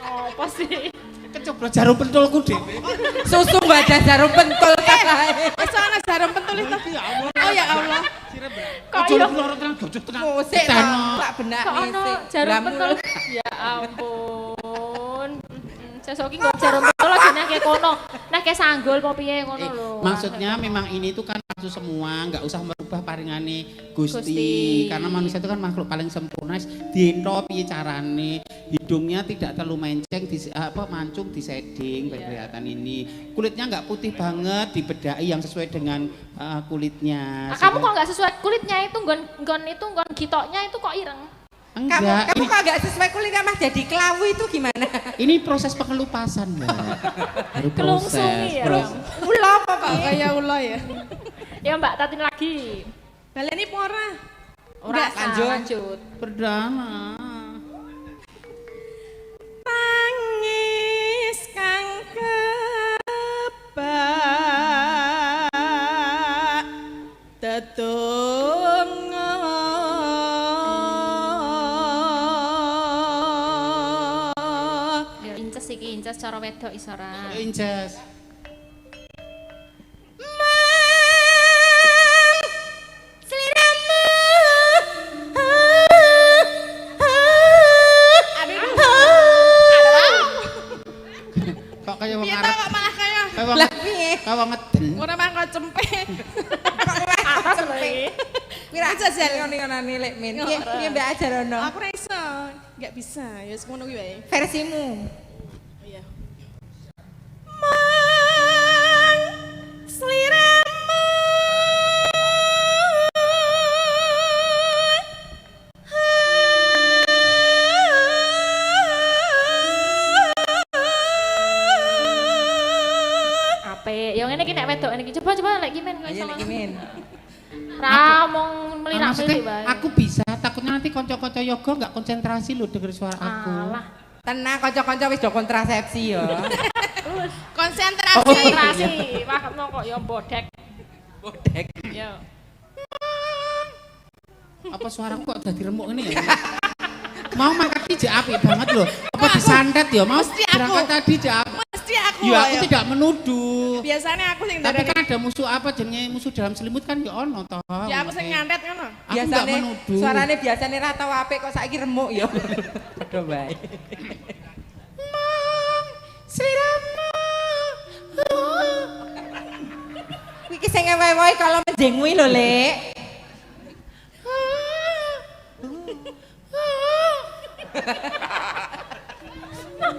Oh, apa sih? Kecoblos jarum pentulku dhewe. Susu mbak ada jarum pentul kae. Wis ana jarum pentul itu. Oh ya Allah. Kok Ojo yo loro terang gojok tengah. Musik Teno. tak benak kok ono nisik. jarum Lamun pentul? Ya ampun. Sesuk iki nggo jarum pentul lagi nang ke kono. Nah ke sanggul apa piye ngono lho. Maksudnya memang ini tuh kan palsu semua, nggak usah merubah paringane Gusti. Gusti. Karena manusia itu kan makhluk paling sempurna. Dito piye carane, hidungnya tidak terlalu menceng, mancung di shading, kelihatan ini. Kulitnya nggak putih banget, dibedai yang sesuai dengan kulitnya. Ah, kamu kok nggak sesuai kulitnya itu nggon gitoknya itu kok ireng. Enggak, kamu kok agak sesuai kulitnya mah jadi kelawu itu gimana? ini proses pengelupasan, Mbak. Baru Kelungsungi ya. Ula apa Pak? Kayak ulah ya. Ya Mbak Tatin lagi. Baleni pora. Ora lanjut. lanjut. Perdana. Tangis kang kebak tetunggo Ya inces iki inces cara wedok isora. Ayo Inces. Kok kayak wong piye arep. kok malah kaya Kayak wong Lah piye? kayak wong ngeden. ora mangko cempe. Atas lho iki. Kira jajal ngene-ngene lek min. Piye Mbak ajarono? Aku ora iso, enggak bisa. Ya wis ngono kuwi wae. Versimu. Iya. Mang sliramu Apik. Ya ngene iki nek wedok iki coba lek Kimen kok Ayo iso. lek min. Ra mong melirak-melirik Maksudnya wae. aku bisa, takutnya nanti konco-konco yoga nggak konsentrasi lo denger suara aku. Alah. Tenang kanca-kanca wis do kontrasepsi ya. Konsentrasi. Konsentrasi. Wah, kamu kok ya bodek. Bodek. Ya. Apa suaraku kok dadi remuk ini ya? Mau mangkat jek apik banget loh. Apa disantet ya? Mau berangkat tadi jek apik. Mesti aku. Ya aku tidak menuduh. Biasanya aku sing Tapi dadani. kan ada musuh apa jenenge musuh dalam selimut kan ya ono toh. Ya aku sing nyantet ngono. Aku nggak menuduh. Suarane biasane ra tau apik kok saiki remuk ya. Padha bae. Sliramu. Iki sing ewe-ewe kalau menjengui lho, Lek.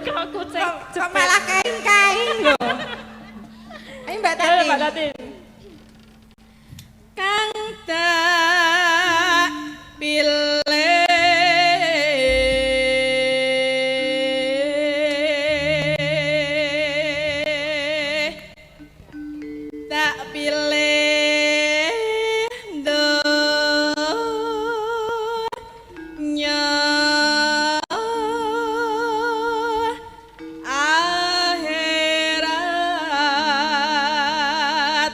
Kok kucing. Kok malah kain-kain lho. Ayo Mbak Tati. Mbak Tati. Kang tak pilih tak pilih donya akhirat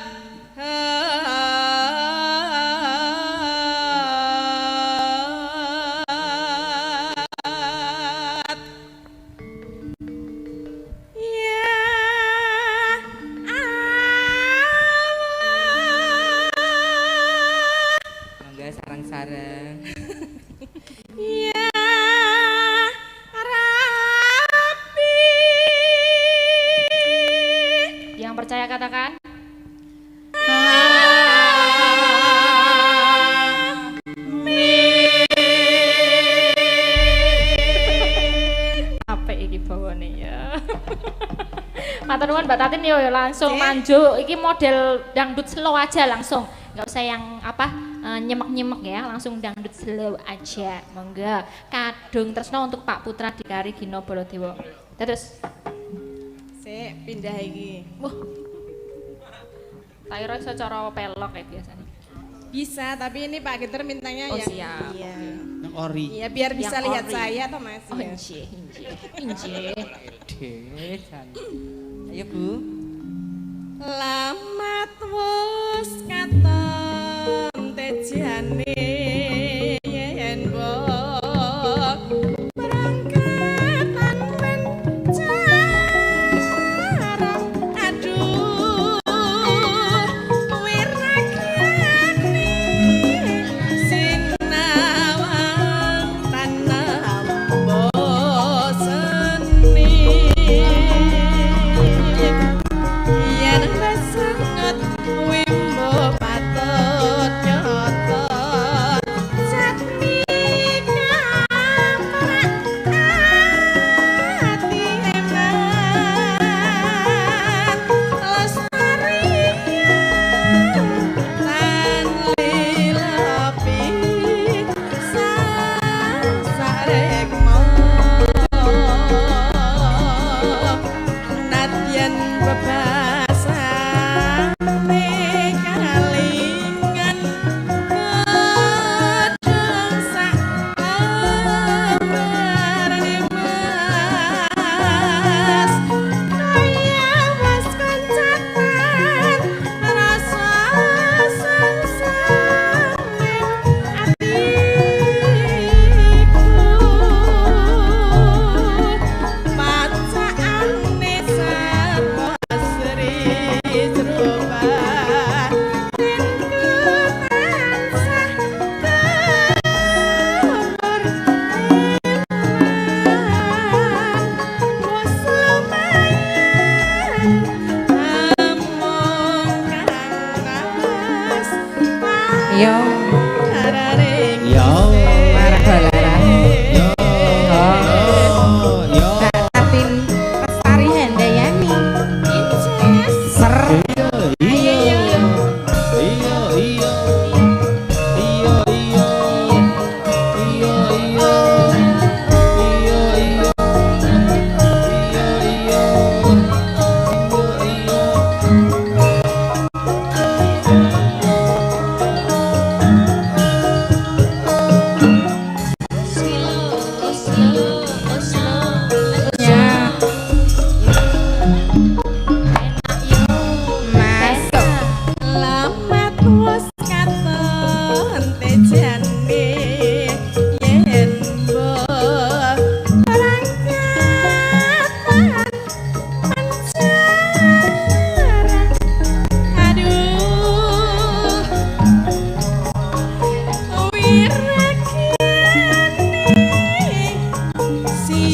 ya Mangga sarang-sarang. ya Rabbi. Yang percaya katakan. Apa iki bawane ya? Matur nuwun Mbak Tatin yo langsung manjuk. Iki model dangdut slow aja langsung. Enggak usah yang apa nyemek-nyemek ya, langsung dangdut slow aja. Monggo. Kadung tresno untuk Pak Putra Dikari Gino Baladewa. Terus Sik pindah iki. wah. Tairo iso cara pelok kayak biasanya. Bisa, tapi ini Pak Geter mintanya Oh, yang siap. iya. Yang ori. Iya, biar bisa Yang lihat ori. saya toh Mas. Oh, ya. injih, injih, injih. Desan. Ayo Bu. Lamat wus katon tejane yen mbok berangkatan mencarang aduh wiragyane sinawang tanam boseni yen sangat wimbo patut nyoto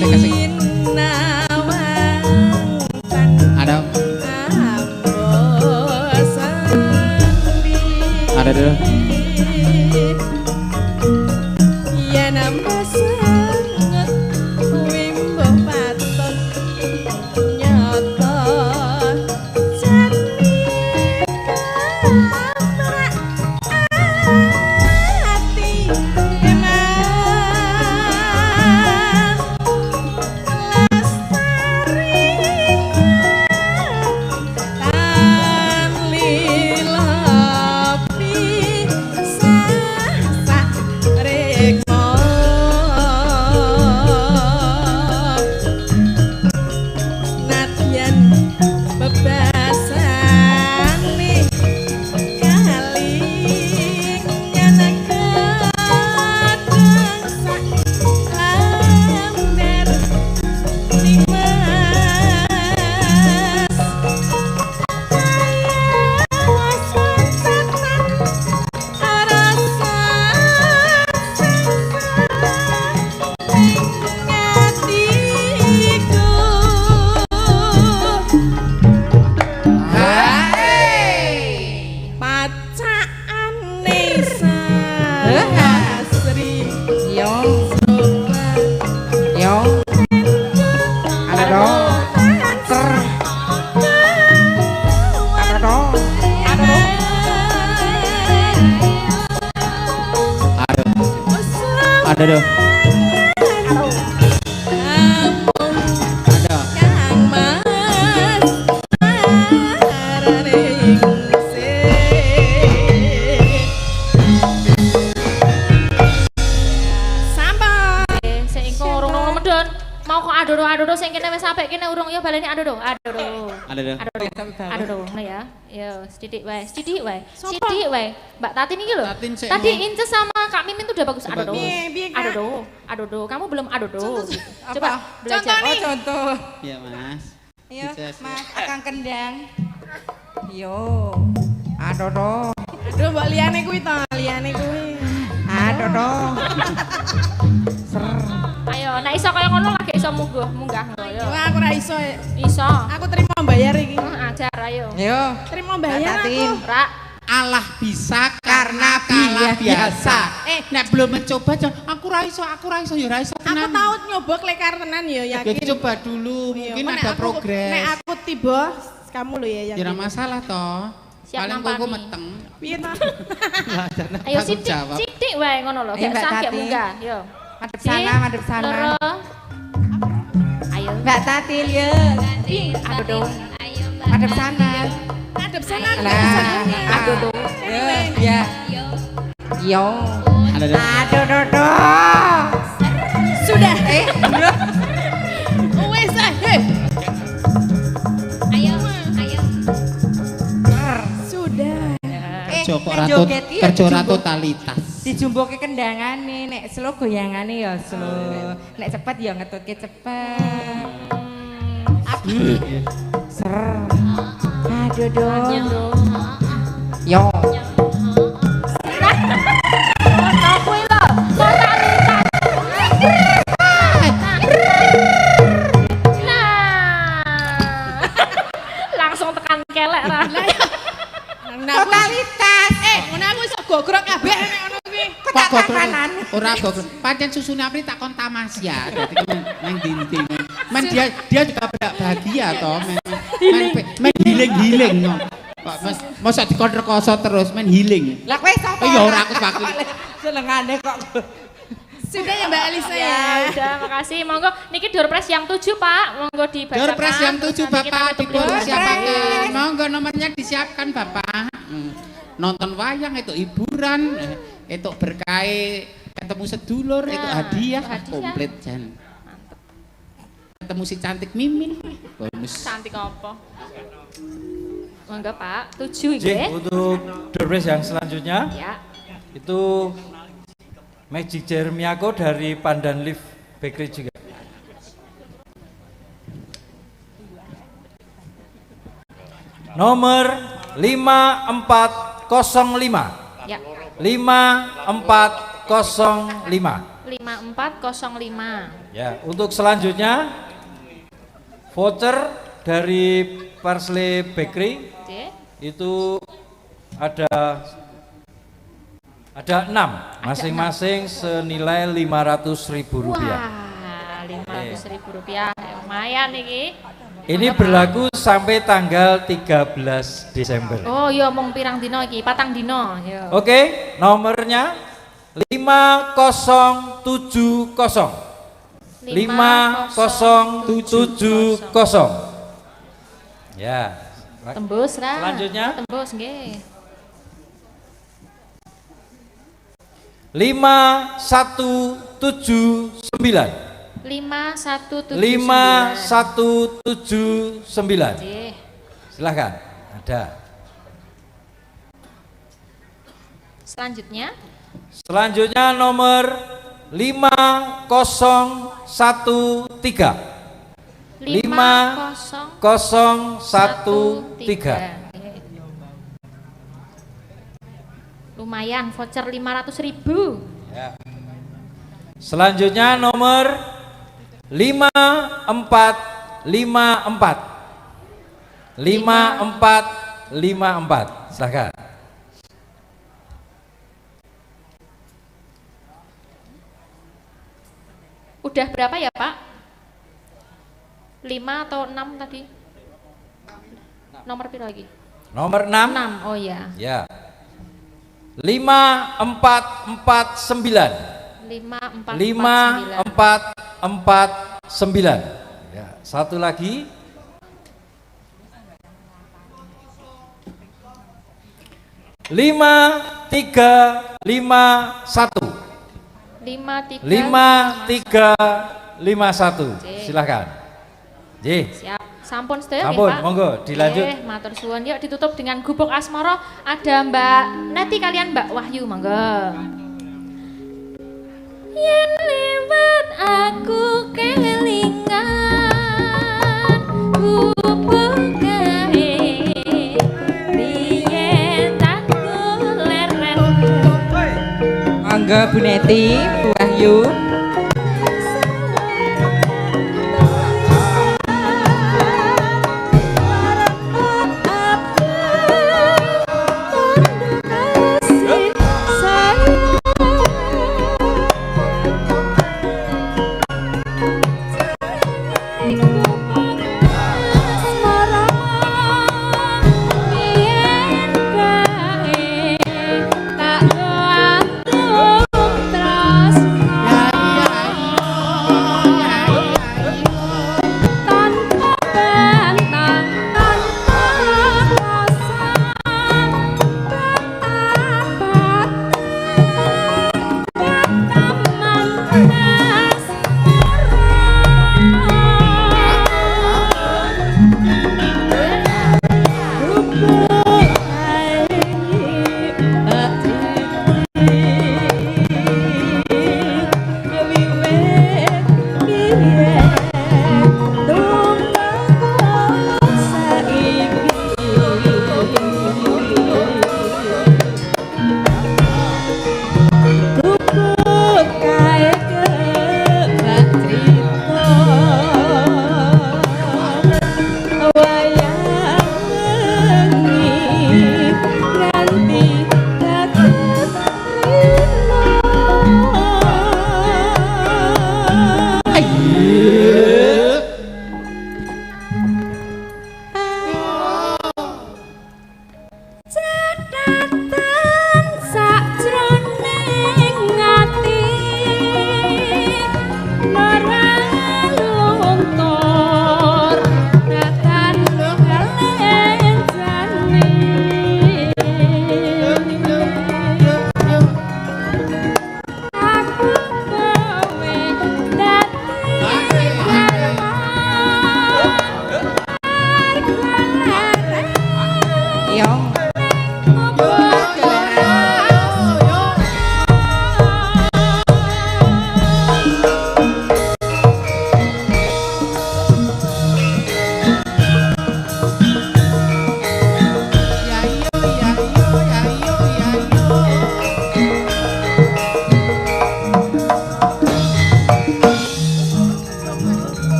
Kasih. Ada. Ada dulu. Ya nambah sangat wimbo patut nyata jati kamrak hati emang lestari kan lilapi sak rekmo nadyan bebasane kali nyanakaken sak lamber limas Yo. Yo. Ada dong. Ada dong. Ada dong. Ada. Kang Mas araning sampah Sing engko urung nang medon. Mau kok adodo sing kene wis sampe kene urung ya baleni adodo. Adodo. Ada dong. Adodo ngono ya. Yo, sedidik wae. Sedidik wae. Mbak Tatin iki lho. Tatin sik Tadi mau. Inces sama Kak Mimin tuh udah bagus adodo. Piye, Kak? Adodo. Kamu belum adodo. Coba Apa? belajar. Contoh nih. Contoh. Iya, Mas. Yo, Inces. Mas akang kendang. Yo. Aduh dong. aduh mbak liyane kuwi to liyane kuwi Aduh dong. Ayo, nek iso kaya ngono lagi iso munggah ngono yo. wah aku ra iso Iso. aku terima bayar iki Ajar ayo. Yo. terima bayar aku Tatin. Rak. Allah bisa karena kalah biasa. Nek belum mencoba jangan aku ra iso ya ra iso aku tenan. tahu nyoba klekar tenan ya Ya yakin coba dulu, Iya, mungkin nek ada aku- progres. nek aku tiba kamu lo ya yang Ya ora tiba. masalah toh. Siap Paling nampani. kok meteng. piye to Lah, jangan Ayo tanggung sidik, jawab. sidik wae ngono lho. Eh, Gak Mbak usah gak Tati. munggah. Yo. Madep sana, madep sana. Loro. Ayo. Mbak Tatil ya. Adodo. Madep sana. ngadep sana Nah, Adodo. Ya. Yo. Ada dong. Aduh dong. sudah Bro. wes heh sudah Kerja totalitas. Dijumboke kendangane, nek slow goyangane ya slow. Nek cepet ya ngetutke cepet. Ser. Aduh dong. Yo. Ono kuwi lho. Totalitas. Nah. Langsung tekan kelek ra. Totalitas. ngono aku iso gogrok kabeh nek ngono kuwi Ketak kanan. Ora gogrok. Pancen susune apri tak kon tamasya. Dadi nang dinti. Men dia juga bahagia toh men healing no. Kok Mas masa dikon rekoso terus men healing. Lah kowe sapa? Ya ora aku wakil. Senengane kok. sudah ya mbak Alisa Ya, ya udah makasih. Monggo niki Doorpress yang 7, Pak. Monggo dibacakan. Doorpress yang 7 Terus nanti kita Bapak tutup dipersiapkan. Monggo nomornya disiapkan Bapak. Nonton wayang itu hiburan, itu berkait ketemu sedulur, itu Nah, hadiah, hadiah. komplit Jan. Ketemu si cantik Mimin. Bonus. Cantik apa? Monggo Pak, 7 Jih, nggih. untuk Doorpress yang selanjutnya Ya. itu Magic Jeremiako dari Pandan Leaf Bakery juga. Nomor 5405. Ya. 5405. 5405. Ya, untuk selanjutnya voucher dari Parsley Bakery Oke. itu ada 6, masing-masing senilai Rp500.000. Wah, Rp500.000. Lumayan iki. Ini berlaku sampai tanggal 13 Desember. Oh iya, mung pirang dino iki? 4 dino. Yo. Oke, nomornya 5070. 5070. Ya. Tembus ra. Selanjutnya Tembus nggih. 5179. 5179. 5179. Nggih. Silahkan. Ada. Selanjutnya Selanjutnya nomor 5013. 5013. Lumayan, voucher 500.000. Ya. Selanjutnya nomor 5454. 5454. Silakan. Udah berapa ya Pak? 5 atau 6 tadi? Nomor piro lagi? Nomor 6. 6, oh ya. Ya. 5449. 5449. Ya, satu lagi. 5351. 5351. Silahkan. J. Siap. Sampun sedaya Sampun, Pak. monggo dilanjut. Matur suwun. Yuk ditutup dengan gubuk asmara. Ada Mbak Neti kalian Mbak Wahyu, monggo. Yen lewat aku kelingan gubuk kae biyen aku leren. Monggo Bu Neti, Bu Wahyu.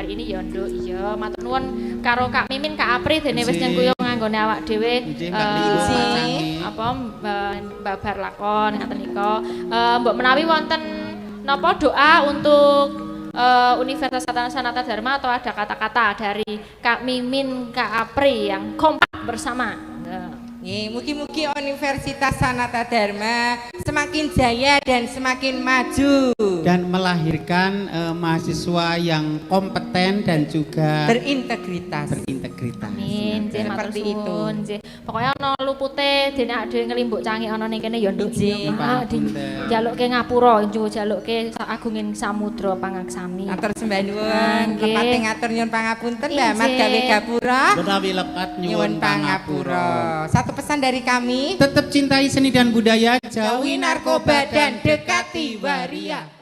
hari ini ya nduk iya matur nuwun karo Kak Mimin Kak Apri dene wis nyengkuyo nganggone awak dhewe apa babar lakon ngaten nika mbok menawi wonten napa doa untuk Universitas Sanata Dharma atau ada kata-kata dari Kak Mimin Kak Apri yang kompak bersama. Mugi-mugi Universitas Sanata Dharma semakin jaya dan semakin maju dan melahirkan mahasiswa yang kompeten dan juga berintegritas. Amin. Nggih matur Seperti itu. suwun. Nggih. Pokoknya ana lupute dene dhewe ngelimbuk canggih ana ning kene ya nduk njalukke ngapura njalukke agunging samudra pangaksami. Atur sembah nuwun, lepate ngatur nyuwun pangapunten Mbak Mat gawe gapura. menawi lepat nyuwun pangapura. Satu pesan dari kami, Tetap cintai seni dan budaya, jauhi narkoba dan dekati waria.